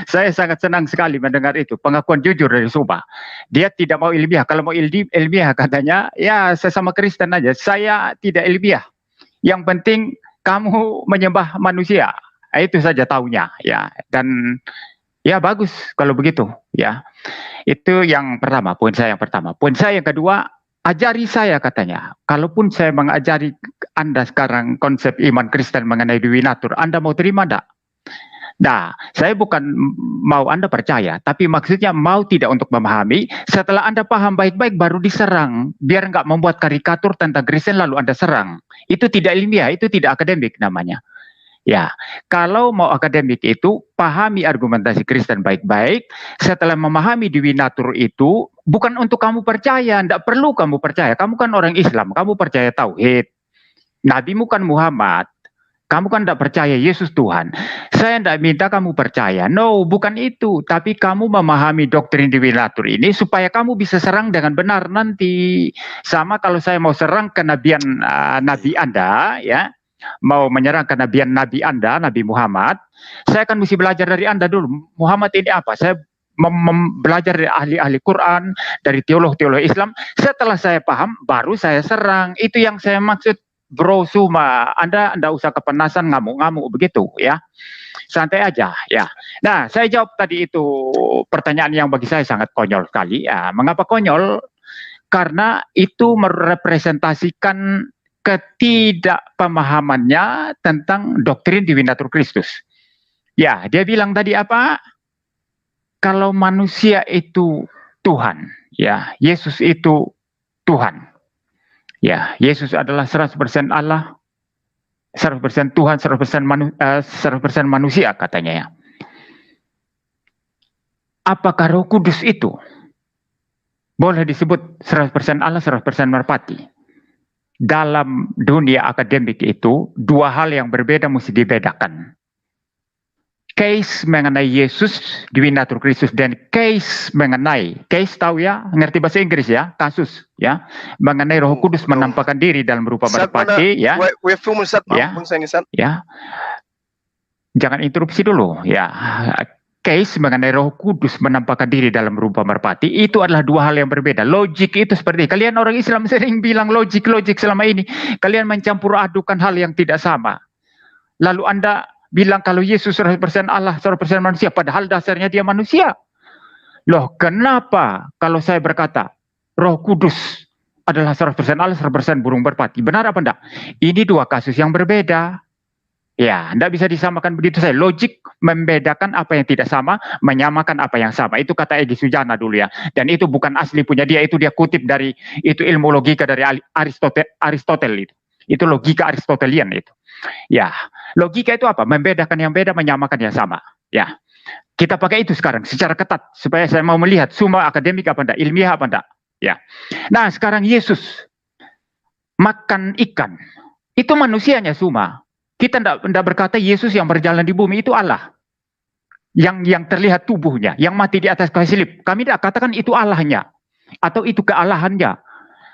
Saya sangat senang sekali mendengar itu. Pengakuan jujur dari Sumba. Dia tidak mau ilmiah. Kalau mau ilmiah katanya, ya sesama Kristen aja. Saya tidak ilmiah. Yang penting kamu menyembah manusia. Itu saja taunya ya. Dan ya bagus kalau begitu ya. Itu yang pertama, poin saya yang pertama. Poin saya yang kedua, ajari saya katanya. Kalaupun saya mengajari Anda sekarang konsep iman Kristen mengenai Dewi Natur, Anda mau terima enggak? Nah, saya bukan mau Anda percaya, tapi maksudnya mau tidak untuk memahami. Setelah Anda paham baik-baik baru diserang. Biar nggak membuat karikatur tentang Kristen lalu Anda serang. Itu tidak ilmiah, itu tidak akademik namanya. Ya, kalau mau akademik itu pahami argumentasi Kristen baik-baik. Setelah memahami Dewi Natur itu bukan untuk kamu percaya, tidak perlu kamu percaya. Kamu kan orang Islam, kamu percaya tauhid. Nabimu kan Muhammad. Kamu kan tidak percaya Yesus Tuhan. Saya tidak minta kamu percaya. No, bukan itu. Tapi kamu memahami doktrin Dewi Natur ini supaya kamu bisa serang dengan benar nanti. Sama kalau saya mau serang kenabian Nabi Anda, ya. Mau menyerang kenabian Nabi Anda, Nabi Muhammad, saya akan mesti belajar dari Anda dulu. Muhammad ini apa? Saya belajar dari ahli-ahli Quran, dari teolog-teolog Islam. Setelah saya paham, baru saya serang. Itu yang saya maksud, Bro Suma. Anda tidak usah kepanasan, ngamuk-ngamuk begitu ya. Santai aja ya. Nah, saya jawab tadi itu pertanyaan yang bagi saya sangat konyol sekali. Ya, mengapa konyol? Karena itu merepresentasikan ketidakpemahamannya tentang doktrin Dewi Natur Kristus. Ya, dia bilang tadi apa? Kalau manusia itu Tuhan, ya, Yesus itu Tuhan. Ya, Yesus adalah 100% Allah, 100% Tuhan, 100% manusia katanya ya. Apakah Roh Kudus itu boleh disebut 100% Allah, 100% merpati? Dalam dunia akademik itu, dua hal yang berbeda mesti dibedakan. Case mengenai Yesus, Dewi Natur Kristus, dan case mengenai, case tahu ya, ngerti bahasa Inggris ya, kasus ya, mengenai Roh Kudus menampakkan diri dalam rupa merpati ya. Ya. Jangan interupsi dulu ya. Case mengenai Roh Kudus menampakkan diri dalam rupa merpati itu adalah dua hal yang berbeda. Logik itu seperti kalian orang Islam sering bilang logik selama ini. Kalian mencampur adukan hal yang tidak sama. Lalu Anda bilang kalau Yesus 100% Allah, 100% manusia, padahal dasarnya dia manusia. Loh, kenapa kalau saya berkata Roh Kudus adalah 100% Allah, 100% burung merpati? Benar apa enggak? Ini dua kasus yang berbeda. Ya, tidak bisa disamakan begitu saja. Logik membedakan apa yang tidak sama, menyamakan apa yang sama. Itu kata Egy Sujana dulu ya. Dan itu bukan asli punya dia, itu dia kutip dari itu ilmu logika dari Aristoteles itu. Itu logika Aristotelian itu. Ya, logika itu apa? Membedakan yang beda, menyamakan yang sama. Ya, kita pakai itu sekarang secara ketat supaya saya mau melihat sumber akademik apa enggak, ilmiah apa enggak. Ya. Nah, sekarang Yesus makan ikan. Itu manusianya semua. Kita enggak berkata Yesus yang berjalan di bumi itu Allah. Yang terlihat tubuhnya, yang mati di atas kayu salib. Kami tidak katakan itu Allahnya atau itu kealahannya.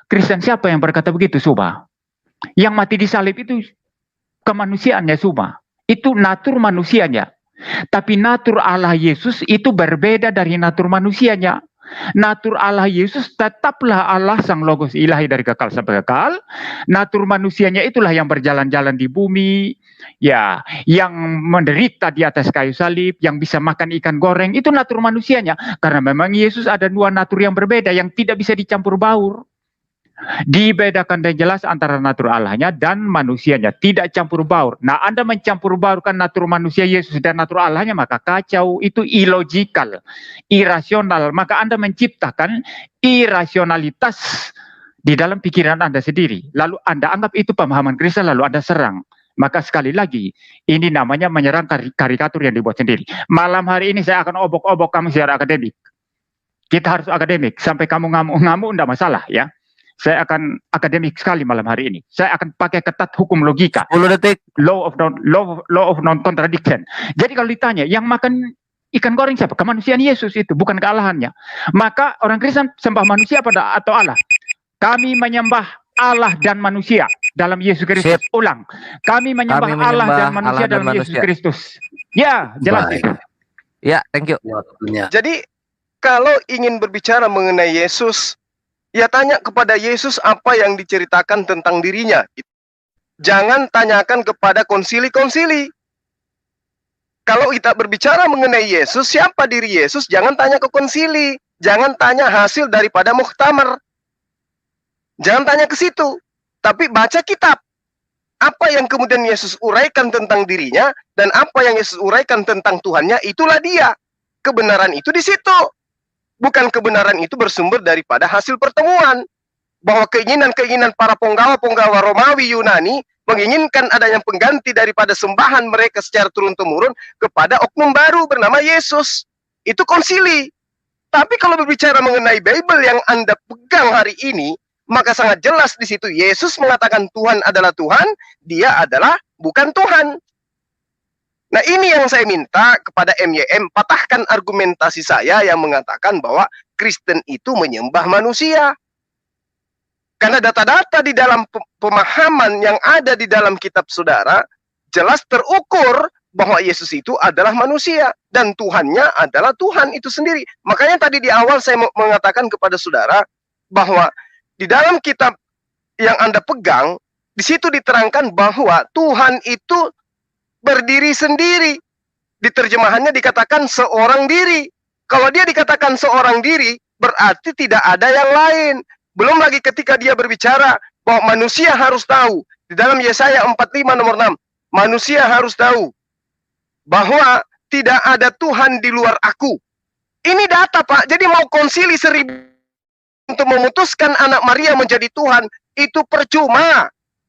Kristen siapa yang berkata begitu, Suba? Yang mati di salib itu kemanusiaannya, Suba. Itu natur manusianya. Tapi natur Allah Yesus itu berbeda dari natur manusianya. Natur Allah Yesus tetaplah Allah sang logos ilahi dari kekal sampai kekal. Natur manusianya itulah yang berjalan-jalan di bumi, ya, yang menderita di atas kayu salib, yang bisa makan ikan goreng, itu natur manusianya. Karena memang Yesus ada dua natur yang berbeda yang tidak bisa dicampur baur. Dibedakan dan jelas antara natur Allahnya dan manusianya, tidak campur baur. Nah, Anda mencampur baurkan natur manusia Yesus dan natur Allahnya, maka kacau, itu illogical, irasional. Maka Anda menciptakan irasionalitas di dalam pikiran Anda sendiri. Lalu Anda anggap itu pemahaman Kristen, lalu Anda serang. Maka sekali lagi, ini namanya menyerang karikatur yang dibuat sendiri. Malam hari ini saya akan obok-obok kamu secara akademik. Kita harus akademik, sampai kamu ngamuk-ngamuk enggak masalah ya. Saya akan akademik sekali malam hari ini. Saya akan pakai ketat hukum logika. 10 detik. Law of non contradiction. Jadi kalau ditanya, yang makan ikan goreng siapa? Kemanusiaan Yesus itu, bukan kealahannya. Maka orang Kristen sembah manusia atau Allah? Kami menyembah Allah dan manusia dalam Yesus Kristus. Ulang. Kami menyembah Allah dan manusia dalam Yesus Kristus. Ya, jelas itu. Ya, thank you. Jadi kalau ingin berbicara mengenai Yesus, ya tanya kepada Yesus apa yang diceritakan tentang dirinya. Jangan tanyakan kepada konsili-konsili. Kalau kita berbicara mengenai Yesus, siapa diri Yesus, jangan tanya ke konsili. Jangan tanya hasil daripada muktamar. Jangan tanya ke situ. Tapi baca kitab. Apa yang kemudian Yesus uraikan tentang dirinya, dan apa yang Yesus uraikan tentang Tuhannya, itulah dia. Kebenaran itu di situ. Bukan kebenaran itu bersumber daripada hasil pertemuan. Bahwa keinginan-keinginan para penggawa-penggawa Romawi Yunani menginginkan adanya pengganti daripada sembahan mereka secara turun-temurun kepada oknum baru bernama Yesus. Itu konsili. Tapi kalau berbicara mengenai Bible yang Anda pegang hari ini, maka sangat jelas di situ Yesus mengatakan Tuhan adalah Tuhan, dia adalah bukan Tuhan. Nah, ini yang saya minta kepada MYM, patahkan argumentasi saya yang mengatakan bahwa Kristen itu menyembah manusia. Karena data-data di dalam pemahaman yang ada di dalam kitab saudara, jelas terukur bahwa Yesus itu adalah manusia, dan Tuhannya adalah Tuhan itu sendiri. Makanya tadi di awal saya mengatakan kepada saudara, bahwa di dalam kitab yang Anda pegang, di situ diterangkan bahwa Tuhan itu berdiri sendiri. Di terjemahannya dikatakan seorang diri. Kalau dia dikatakan seorang diri, berarti tidak ada yang lain. Belum lagi ketika dia berbicara bahwa manusia harus tahu. Di dalam Yesaya 45 nomor 6. Manusia harus tahu bahwa tidak ada Tuhan di luar aku. Ini data, Pak. Jadi mau konsili 1000 untuk memutuskan anak Maria menjadi Tuhan, itu percuma.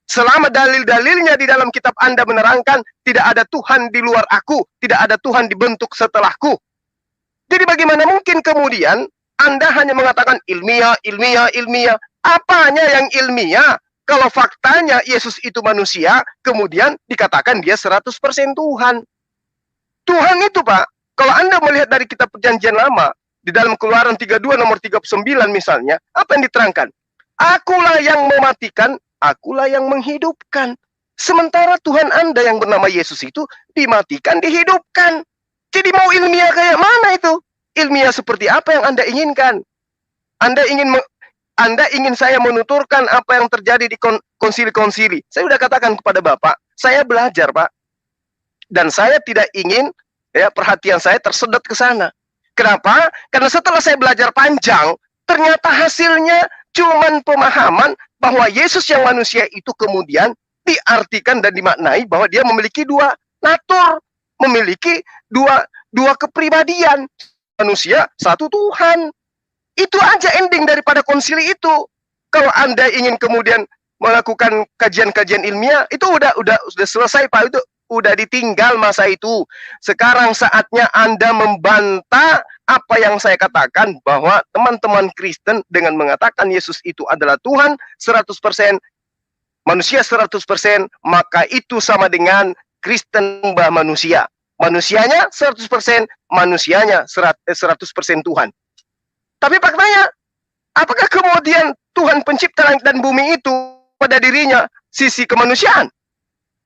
Selama dalil-dalilnya di dalam kitab Anda menerangkan tidak ada Tuhan di luar aku, tidak ada Tuhan dibentuk setelahku. Jadi bagaimana mungkin kemudian Anda hanya mengatakan ilmiah, ilmiah, ilmiah. Apanya yang ilmiah? Kalau faktanya Yesus itu manusia, kemudian dikatakan dia 100% Tuhan. Tuhan itu, Pak, kalau Anda melihat dari kitab Perjanjian Lama, di dalam Keluaran 32 nomor 39 misalnya, apa yang diterangkan? Akulah yang mematikan, akulah yang menghidupkan. Sementara Tuhan Anda yang bernama Yesus itu dimatikan, dihidupkan. Jadi mau ilmiah kayak mana itu? Ilmiah seperti apa yang Anda inginkan? Anda ingin saya menuturkan apa yang terjadi di konsili-konsili. Saya sudah katakan kepada Bapak, saya belajar, Pak. Dan saya tidak ingin ya perhatian saya tersedot ke sana. Kenapa? Karena setelah saya belajar panjang, ternyata hasilnya cuman pemahaman bahwa Yesus yang manusia itu kemudian diartikan dan dimaknai bahwa dia memiliki dua natur, memiliki dua kepribadian. Manusia, satu Tuhan. Itu aja ending daripada konsili itu. Kalau Anda ingin kemudian melakukan kajian-kajian ilmiah, itu udah selesai, Pak. Itu udah ditinggal masa itu. Sekarang saatnya Anda membantah apa yang saya katakan, bahwa teman-teman Kristen dengan mengatakan Yesus itu adalah Tuhan 100%, manusia 100%, maka itu sama dengan Kristen menyembah manusia. Manusianya 100%, manusianya 100% Tuhan. Tapi faktanya, apakah kemudian Tuhan pencipta langit dan bumi itu pada dirinya sisi kemanusiaan?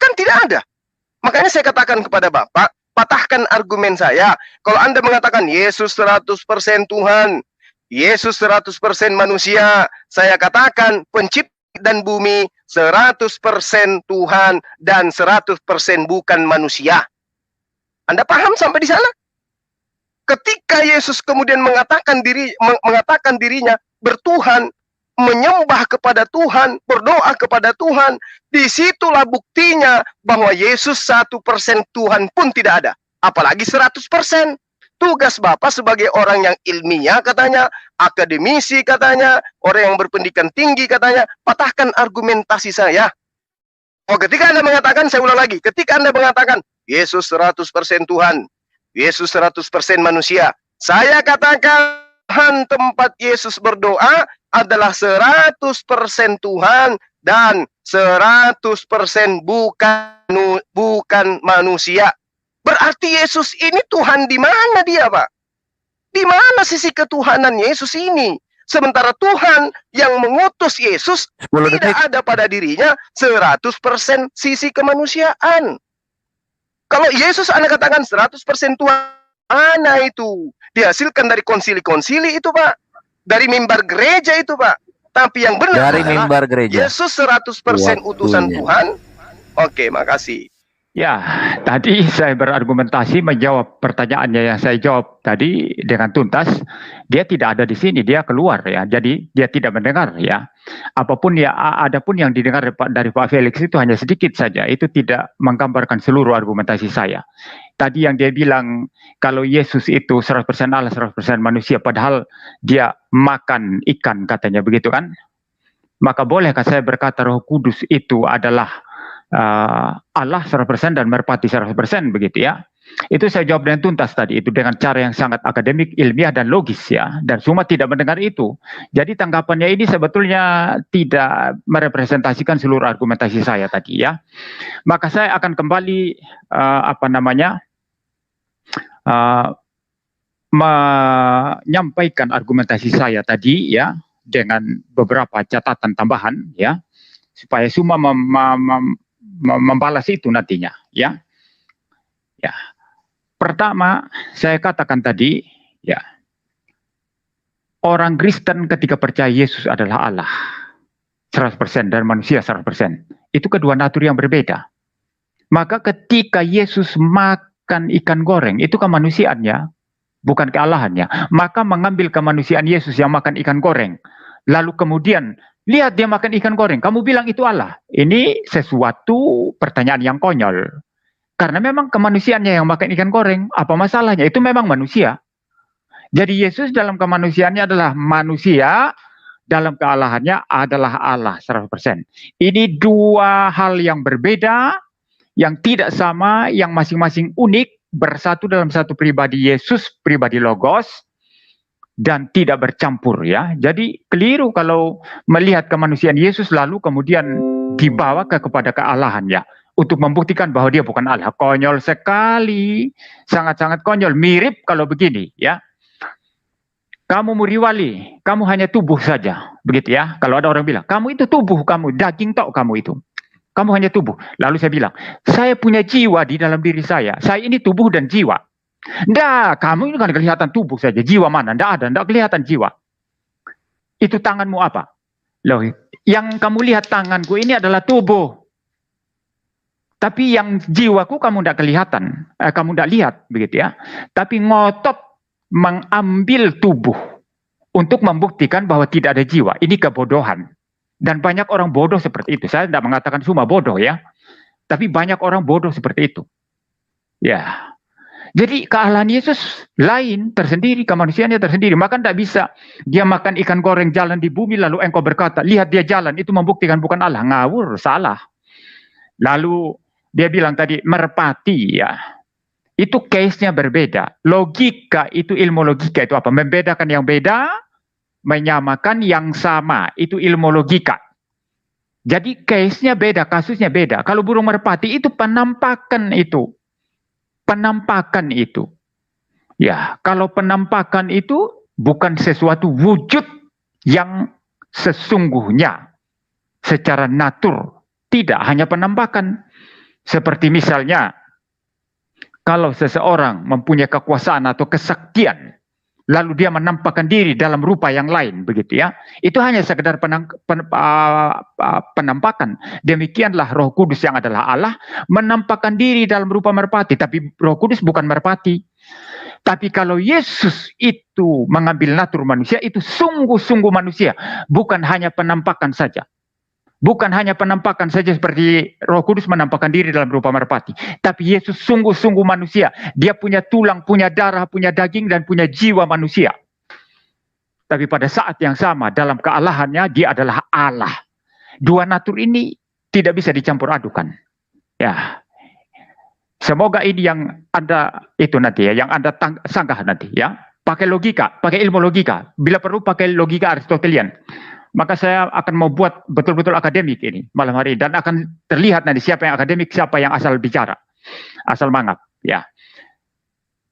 Kan tidak ada. Makanya saya katakan kepada Bapak, patahkan argumen saya. Kalau Anda mengatakan Yesus 100% Tuhan, Yesus 100% manusia, saya katakan pencipta dan bumi 100% Tuhan dan 100% bukan manusia. Anda paham sampai di sana? Ketika Yesus kemudian mengatakan dirinya bertuhan, menyembah kepada Tuhan, berdoa kepada Tuhan, disitulah buktinya bahwa Yesus 1% Tuhan pun tidak ada, apalagi 100%. Tugas Bapak sebagai orang yang ilmiah katanya, akademisi katanya, orang yang berpendidikan tinggi katanya, patahkan argumentasi saya. Oh, ketika Anda mengatakan, saya ulang lagi, ketika Anda mengatakan Yesus 100% Tuhan, Yesus 100% manusia, saya katakan tempat Yesus berdoa adalah 100% Tuhan dan 100% bukan manusia. Berarti Yesus ini Tuhan di mana dia, Pak? Di mana sisi ketuhanan Yesus ini? Sementara Tuhan yang mengutus Yesus tidak ada pada dirinya 100% sisi kemanusiaan. Kalau Yesus Anda katakan 100% Tuhan, mana itu? Dihasilkan dari konsili-konsili itu, Pak. Dari mimbar gereja itu, Pak. Tapi yang benar dari mimbar gereja. Yesus 100% utusan Tuhan. Oke, makasih. Ya, tadi saya berargumentasi menjawab pertanyaannya yang saya jawab tadi dengan tuntas. Dia tidak ada di sini, dia keluar ya. Jadi dia tidak mendengar ya. Apapun ya, adapun yang didengar dari Pak Felix itu hanya sedikit saja. Itu tidak menggambarkan seluruh argumentasi saya. Tadi yang dia bilang kalau Yesus itu 100% Allah, 100% manusia, padahal dia makan ikan katanya begitu kan? Maka bolehkah saya berkata Roh Kudus itu adalah Allah 100% dan merpati 100% begitu ya. Itu saya jawab dengan tuntas tadi, itu dengan cara yang sangat akademik, ilmiah dan logis ya, dan semua tidak mendengar itu. Jadi tanggapannya ini sebetulnya tidak merepresentasikan seluruh argumentasi saya tadi ya. Maka saya akan kembali menyampaikan argumentasi saya tadi ya dengan beberapa catatan tambahan ya, supaya semua membalas itu nantinya ya. Ya. Pertama, saya katakan tadi ya, orang Kristen ketika percaya Yesus adalah Allah 100% dan manusia 100%, itu kedua natur yang berbeda. Maka ketika Yesus makan ikan goreng, itu kemanusiaannya, bukan kealahannya. Maka mengambil kemanusiaan Yesus yang makan ikan goreng, lalu kemudian lihat dia makan ikan goreng, kamu bilang itu Allah. Ini sesuatu pertanyaan yang konyol. Karena memang kemanusiaannya yang makan ikan goreng, apa masalahnya? Itu memang manusia. Jadi Yesus dalam kemanusiaannya adalah manusia, dalam kealahannya adalah Allah 100%. Ini dua hal yang berbeda, yang tidak sama, yang masing-masing unik, bersatu dalam satu pribadi Yesus, pribadi Logos, dan tidak bercampur ya. Jadi keliru kalau melihat kemanusiaan Yesus lalu kemudian dibawa kepada kealahannya untuk membuktikan bahwa dia bukan Allah. Konyol sekali, sangat-sangat konyol. Mirip kalau begini ya. Kamu muriwali, kamu hanya tubuh saja, begitu ya. Kalau ada orang bilang, kamu itu tubuh, kamu daging tok kamu itu. Kamu hanya tubuh. Lalu saya bilang, saya punya jiwa di dalam diri saya. Saya ini tubuh dan jiwa. Nggak, kamu ini kan kelihatan tubuh saja. Jiwa mana? Nggak ada, nggak kelihatan jiwa. Itu tanganmu apa? Loh, yang kamu lihat tanganku ini adalah tubuh. Tapi yang jiwaku kamu nggak kelihatan. Kamu nggak lihat, begitu ya. Tapi ngotot mengambil tubuh untuk membuktikan bahwa tidak ada jiwa. Ini kebodohan. Dan banyak orang bodoh seperti itu. Saya tidak mengatakan semua bodoh ya. Tapi banyak orang bodoh seperti itu. Ya. Jadi kealahan Yesus lain, tersendiri, kemanusiaannya tersendiri. Maka tidak bisa dia makan ikan goreng jalan di bumi lalu engkau berkata, lihat dia jalan, itu membuktikan bukan Allah. Ngawur, salah. Lalu dia bilang tadi merpati ya. Itu case-nya berbeda. Logika itu, ilmu logika itu apa? Membedakan yang beda, menyamakan yang sama. Itu ilmu logika. Jadi case-nya beda, kasusnya beda. Kalau burung merpati itu penampakan itu. Penampakan itu. Ya, kalau penampakan itu bukan sesuatu wujud yang sesungguhnya secara natur. Tidak hanya penampakan. Seperti misalnya, kalau seseorang mempunyai kekuasaan atau kesaktian, lalu dia menampakkan diri dalam rupa yang lain, begitu ya. Itu hanya sekedar penampakan. Demikianlah Roh Kudus yang adalah Allah menampakkan diri dalam rupa merpati, tapi Roh Kudus bukan merpati. Tapi kalau Yesus itu mengambil natur manusia, itu sungguh-sungguh manusia, bukan hanya penampakan saja. Bukan hanya penampakan saja seperti Roh Kudus menampakkan diri dalam rupa merpati. Tapi Yesus sungguh-sungguh manusia. Dia punya tulang, punya darah, punya daging, dan punya jiwa manusia. Tapi pada saat yang sama, dalam kealahannya, dia adalah Allah. Dua natur ini tidak bisa dicampur adukan. Ya. Semoga ini yang Anda itu nanti ya, yang Anda sanggah nanti ya. Pakai logika, pakai ilmu logika. Bila perlu pakai logika Aristotelian. Maka saya akan membuat betul-betul akademik ini malam hari, dan akan terlihat nanti siapa yang akademik, siapa yang asal bicara, asal mangap. Ya,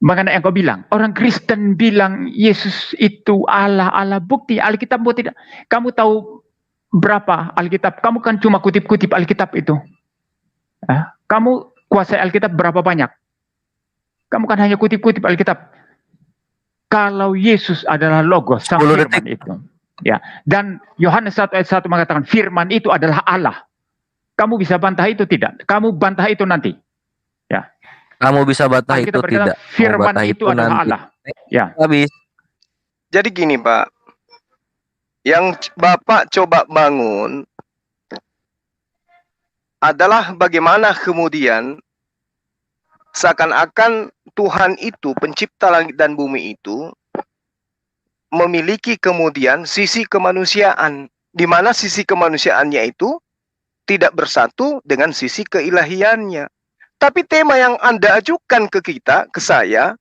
mengenai yang kau bilang, orang Kristen bilang Yesus itu Allah, bukti Alkitab mau tidak? Kamu tahu berapa Alkitab? Kamu kan cuma kutip-kutip Alkitab itu. Kamu kuasai Alkitab berapa banyak? Kamu kan hanya kutip-kutip Alkitab. Kalau Yesus adalah Logos, sang firman itu. Ya, dan Yohanes 1 ayat 1 mengatakan firman itu adalah Allah. Kamu bisa bantah itu tidak? Kamu bantah itu nanti. Ya. Kamu bisa bantah itu tidak? Firman itu adalah nanti. Allah. Ya. Habis. Jadi gini, Pak. Yang Bapak coba bangun adalah bagaimana kemudian seakan-akan Tuhan itu, pencipta langit dan bumi itu, memiliki kemudian sisi kemanusiaan, di mana sisi kemanusiaannya itu tidak bersatu dengan sisi keilahiannya. Tapi tema yang Anda ajukan ke kita, ke saya,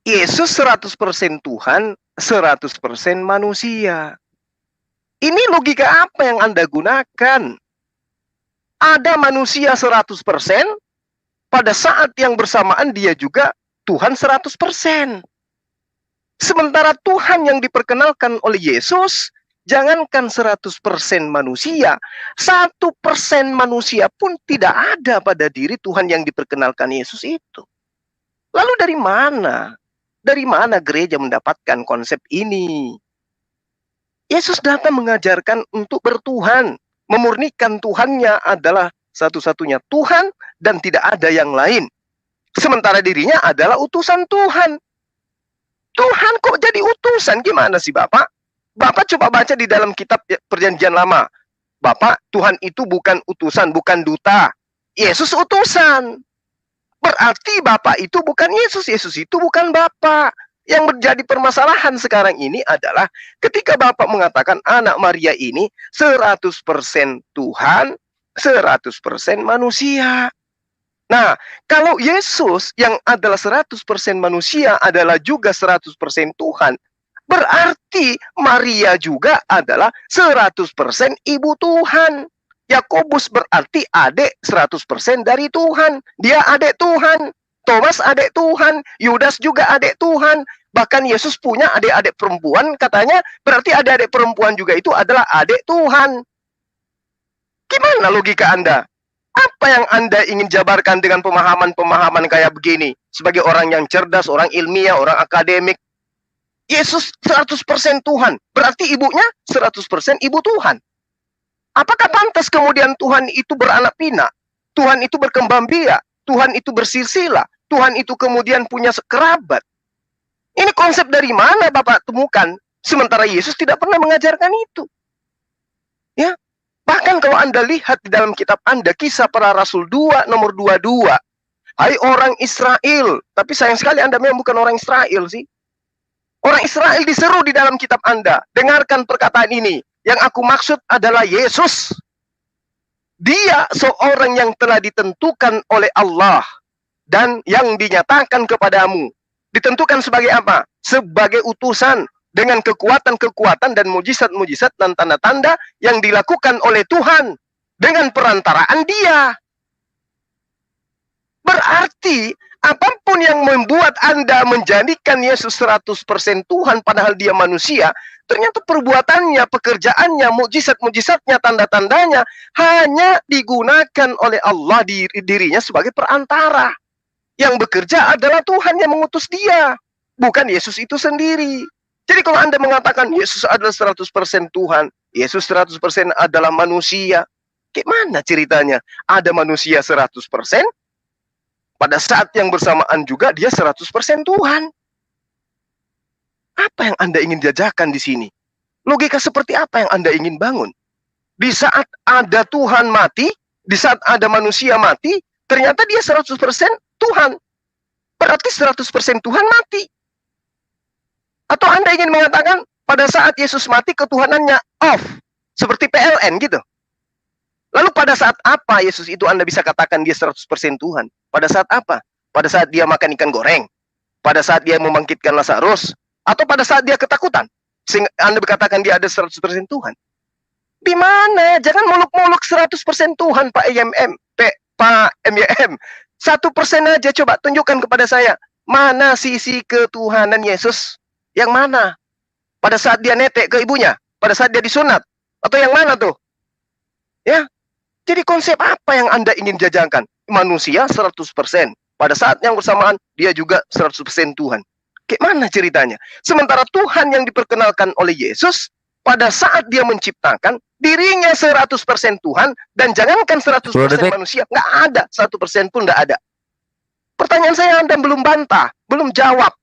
Yesus 100% Tuhan, 100% manusia. Ini logika apa yang Anda gunakan? Ada manusia 100%, pada saat yang bersamaan dia juga Tuhan 100%. Sementara Tuhan yang diperkenalkan oleh Yesus, jangankan 100% manusia, 1% manusia pun tidak ada pada diri Tuhan yang diperkenalkan Yesus itu. Lalu dari mana? Dari mana gereja mendapatkan konsep ini? Yesus datang mengajarkan untuk bertuhan, memurnikan Tuhannya adalah satu-satunya Tuhan dan tidak ada yang lain. Sementara dirinya adalah utusan Tuhan. Tuhan kok jadi utusan? Gimana sih Bapak? Bapak coba baca di dalam kitab Perjanjian Lama. Bapak, Tuhan itu bukan utusan, bukan duta. Yesus utusan. Berarti Bapak itu bukan Yesus, Yesus itu bukan Bapak. Yang menjadi permasalahan sekarang ini adalah ketika Bapak mengatakan anak Maria ini 100% Tuhan, 100% manusia. Nah, kalau Yesus yang adalah 100% manusia adalah juga 100% Tuhan, berarti Maria juga adalah 100% ibu Tuhan. Yakobus berarti adik 100% dari Tuhan. Dia adik Tuhan. Thomas adik Tuhan. Yudas juga adik Tuhan. Bahkan Yesus punya adik-adik perempuan, katanya berarti adik-adik perempuan juga itu adalah adik Tuhan. Gimana logika Anda? Apa yang Anda ingin jabarkan dengan pemahaman-pemahaman kayak begini? Sebagai orang yang cerdas, orang ilmiah, orang akademik. Yesus 100% Tuhan. Berarti ibunya 100% ibu Tuhan. Apakah pantas kemudian Tuhan itu beranak pinak? Tuhan itu berkembang biak? Tuhan itu bersilsilah? Tuhan itu kemudian punya kerabat? Ini konsep dari mana Bapak temukan? Sementara Yesus tidak pernah mengajarkan itu. Ya. Bahkan kalau Anda lihat di dalam kitab Anda, Kisah Para Rasul 2 nomor 22. Hai orang Israel. Tapi sayang sekali Anda memang bukan orang Israel sih. Orang Israel diseru di dalam kitab Anda. Dengarkan perkataan ini. Yang aku maksud adalah Yesus. Dia seorang yang telah ditentukan oleh Allah dan yang dinyatakan kepadamu. Ditentukan sebagai apa? Sebagai utusan dengan kekuatan-kekuatan dan mujizat-mujizat dan tanda-tanda yang dilakukan oleh Tuhan dengan perantaraan Dia. Berarti apapun yang membuat Anda menjadikan Yesus 100% Tuhan padahal Dia manusia, ternyata perbuatannya, pekerjaannya, mukjizat-mukjizatnya, tanda-tandanya hanya digunakan oleh Allah dirinya sebagai perantara. Yang bekerja adalah Tuhan yang mengutus Dia, bukan Yesus itu sendiri. Jadi kalau Anda mengatakan Yesus adalah 100% Tuhan, Yesus 100% adalah manusia, gimana ceritanya? Ada manusia 100%, pada saat yang bersamaan juga dia 100% Tuhan. Apa yang Anda ingin jajakan di sini? Logika seperti apa yang Anda ingin bangun? Di saat ada Tuhan mati, di saat ada manusia mati, ternyata dia 100% Tuhan. Berarti 100% Tuhan mati. Atau Anda ingin mengatakan pada saat Yesus mati ketuhanannya off, seperti PLN gitu. Lalu pada saat apa Yesus itu Anda bisa katakan dia 100% Tuhan? Pada saat apa? Pada saat dia makan ikan goreng? Pada saat dia membangkitkan Lazarus? Atau pada saat dia ketakutan? Sehingga Anda berkatakan dia ada 100% Tuhan? Di mana? Jangan muluk-muluk 100% Tuhan, Pak IMM. Pak MYM. 1% aja coba tunjukkan kepada saya. Mana sisi ketuhanan Yesus? Yang mana? Pada saat dia netek ke ibunya? Pada saat dia disunat? Atau yang mana tuh? Ya. Jadi konsep apa yang Anda ingin jajankan? Manusia 100%. Pada saat yang bersamaan, dia juga 100% Tuhan. Kayak mana ceritanya? Sementara Tuhan yang diperkenalkan oleh Yesus, pada saat dia menciptakan, dirinya 100% Tuhan, dan jangankan 100% manusia, nggak ada, 1% pun nggak ada. Pertanyaan saya Anda belum bantah, belum jawab.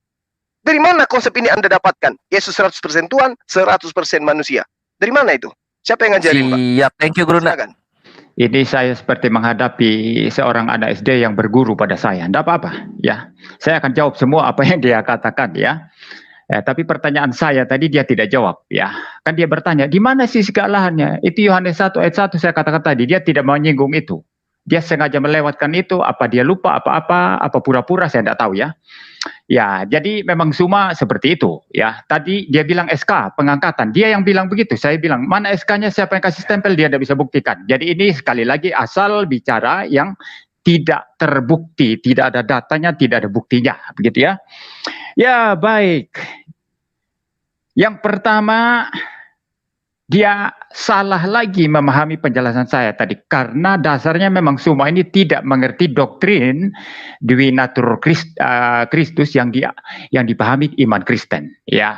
Dari mana konsep ini Anda dapatkan? Yesus 100% Tuhan, 100% manusia. Dari mana itu? Siapa yang ngajarin, Pak? Siap, thank you Guru. Ini saya seperti menghadapi seorang anak SD yang berguru pada saya. Tidak apa-apa, ya. Saya akan jawab semua apa yang dia katakan, ya. Tapi pertanyaan saya tadi dia tidak jawab, ya. Kan dia bertanya, di mana sih kealahannya? Itu Yohanes 1 ayat 1 saya katakan tadi, dia tidak menyinggung itu. Dia sengaja melewatkan itu, apa dia lupa, apa pura-pura, saya tidak tahu, ya. Ya, jadi memang Zuma seperti itu, ya. Tadi dia bilang SK, pengangkatan. Dia yang bilang begitu. Saya bilang, mana SK-nya, siapa yang kasih stempel, dia tidak bisa buktikan. Jadi ini sekali lagi asal bicara yang tidak terbukti, tidak ada datanya, tidak ada buktinya, begitu ya. Ya, baik. Yang pertama, dia salah lagi memahami penjelasan saya tadi karena dasarnya memang semua ini tidak mengerti doktrin Dewi Natur Kristus yang dipahami iman Kristen, ya.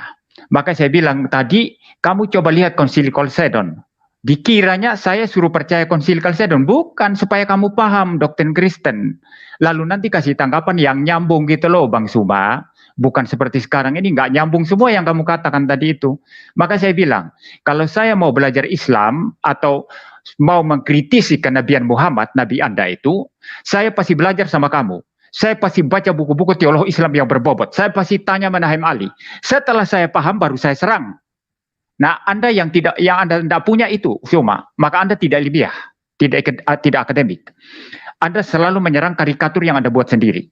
Maka saya bilang tadi, kamu coba lihat Konsili Chalcedon. Dikiranya saya suruh percaya Konsili Chalcedon, bukan supaya kamu paham doktrin Kristen. Lalu nanti kasih tanggapan yang nyambung gitu loh, Bang Suma. Bukan seperti sekarang ini, nggak nyambung semua yang kamu katakan tadi itu. Maka saya bilang, kalau saya mau belajar Islam atau mau mengkritisi kenabian Muhammad, Nabi Anda itu, saya pasti belajar sama kamu. Saya pasti baca buku-buku teologi Islam yang berbobot. Saya pasti tanya Menahem Ali. Setelah saya paham, baru saya serang. Nah, Anda yang Anda tidak punya itu, cuma, maka Anda tidak ilmiah, tidak akademik. Anda selalu menyerang karikatur yang Anda buat sendiri.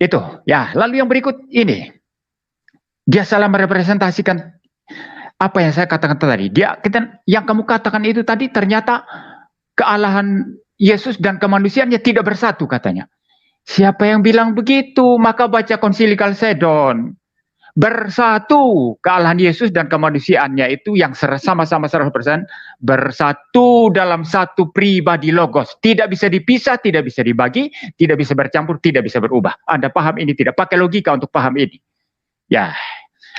Itu, ya. Lalu yang berikut ini, dia salah merepresentasikan apa yang saya katakan tadi. Yang kamu katakan itu tadi ternyata kealahan Yesus dan kemanusiaannya tidak bersatu katanya. Siapa yang bilang begitu? Maka baca Konsili Chalcedon. Bersatu kealahan Yesus dan kemanusiaannya itu yang sama-sama 100% bersatu dalam satu pribadi logos. Tidak bisa dipisah, tidak bisa dibagi, tidak bisa bercampur, tidak bisa berubah. Anda paham ini? Tidak pakai logika untuk paham ini. Ya.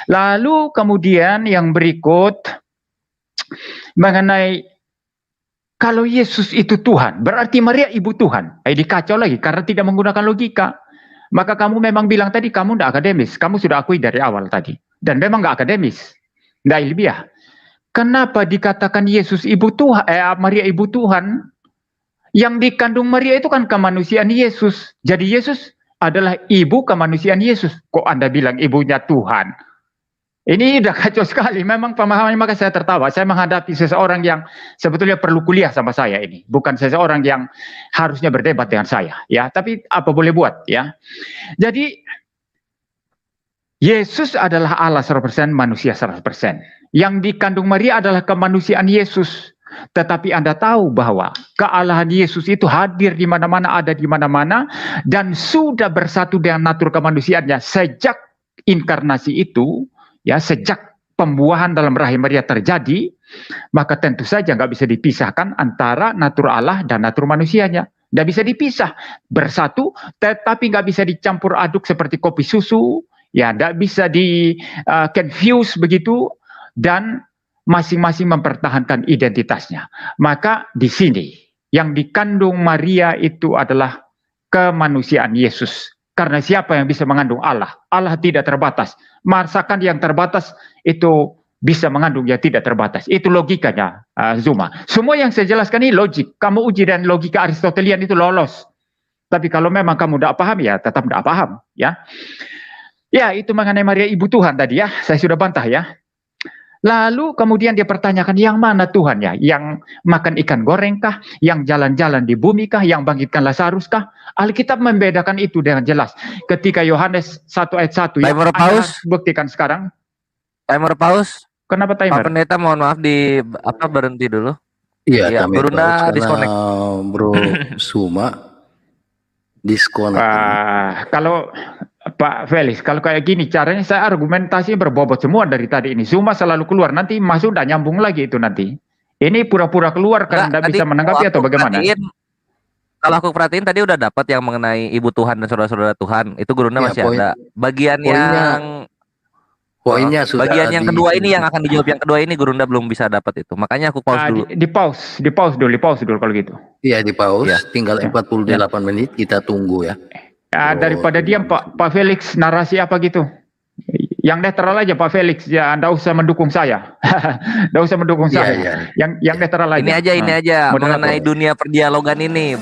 Lalu kemudian yang berikut mengenai kalau Yesus itu Tuhan, berarti Maria ibu Tuhan. Ini kacau lagi karena tidak menggunakan logika. Maka kamu memang bilang tadi kamu tidak akademis. Kamu sudah akui dari awal tadi. Dan memang nggak akademis. Nggak ilmiah. Kenapa dikatakan Yesus ibu Tuhan, Maria ibu Tuhan? Yang dikandung Maria itu kan kemanusiaan Yesus. Jadi Yesus adalah ibu kemanusiaan Yesus. Kok Anda bilang ibunya Tuhan? Ini udah kacau sekali. Memang pemahamannya, maka saya tertawa. Saya menghadapi seseorang yang sebetulnya perlu kuliah sama saya ini. Bukan seseorang yang harusnya berdebat dengan saya. Ya, tapi apa boleh buat ya. Jadi Yesus adalah Allah 100%, manusia 100%. Yang dikandung Maria adalah kemanusiaan Yesus. Tetapi Anda tahu bahwa kealahan Yesus itu hadir di mana-mana, ada di mana-mana, dan sudah bersatu dengan natur kemanusiaannya sejak inkarnasi itu. Ya, sejak pembuahan dalam rahim Maria terjadi, maka tentu saja nggak bisa dipisahkan antara natur Allah dan natur manusianya. Nggak bisa dipisah, bersatu, tetapi nggak bisa dicampur aduk seperti kopi susu, ya nggak bisa di confuse begitu, dan masing-masing mempertahankan identitasnya. Maka di sini yang dikandung Maria itu adalah kemanusiaan Yesus. Karena siapa yang bisa mengandung Allah? Allah tidak terbatas. Masakan yang terbatas itu bisa mengandung yang tidak terbatas. Itu logikanya, Zuma. Semua yang saya jelaskan ini logik. Kamu uji dan logika Aristotelian itu lolos. Tapi kalau memang kamu tidak paham, ya tetap tidak paham. Ya, itu mengenai Maria Ibu Tuhan tadi ya. Saya sudah bantah ya. Lalu kemudian dia pertanyakan, yang mana Tuhan ya? Yang makan ikan goreng kah? Yang jalan-jalan di bumi kah? Yang bangkitkan Lazarus kah? Alkitab membedakan itu dengan jelas. Ketika Yohanes 1 ayat 1 yang Anda buktikan sekarang. Timer pause. Kenapa timer? Pak Pendeta mohon maaf berhenti dulu. Iya, ya, Brunda disconnect. Bro Suma disconnect. Kalau Pak Felix, kalau kayak gini caranya saya argumentasi berbobot semua dari tadi ini. Zuma selalu keluar, nanti masuk udah nyambung lagi itu nanti. Ini pura-pura keluar karena tidak bisa menanggapi atau bagaimana? Kalau aku perhatiin tadi udah dapat yang mengenai Ibu Tuhan dan saudara-saudara Tuhan. Itu Gurunda masih ada. Bagian yang kedua ini yang akan dijawab yang kedua ini Gurunda belum bisa dapat itu. Makanya aku pause dulu. Di pause dulu kalau gitu. Iya, di pause. Ya. Tinggal 48 menit kita tunggu ya. Daripada diam Pak Felix, narasi apa gitu? Yang netral aja Pak Felix, ya Anda usah mendukung saya. Anda usah mendukung saya. Iya. Yang netral aja. Ini aja mengenai dunia perdialogan ini.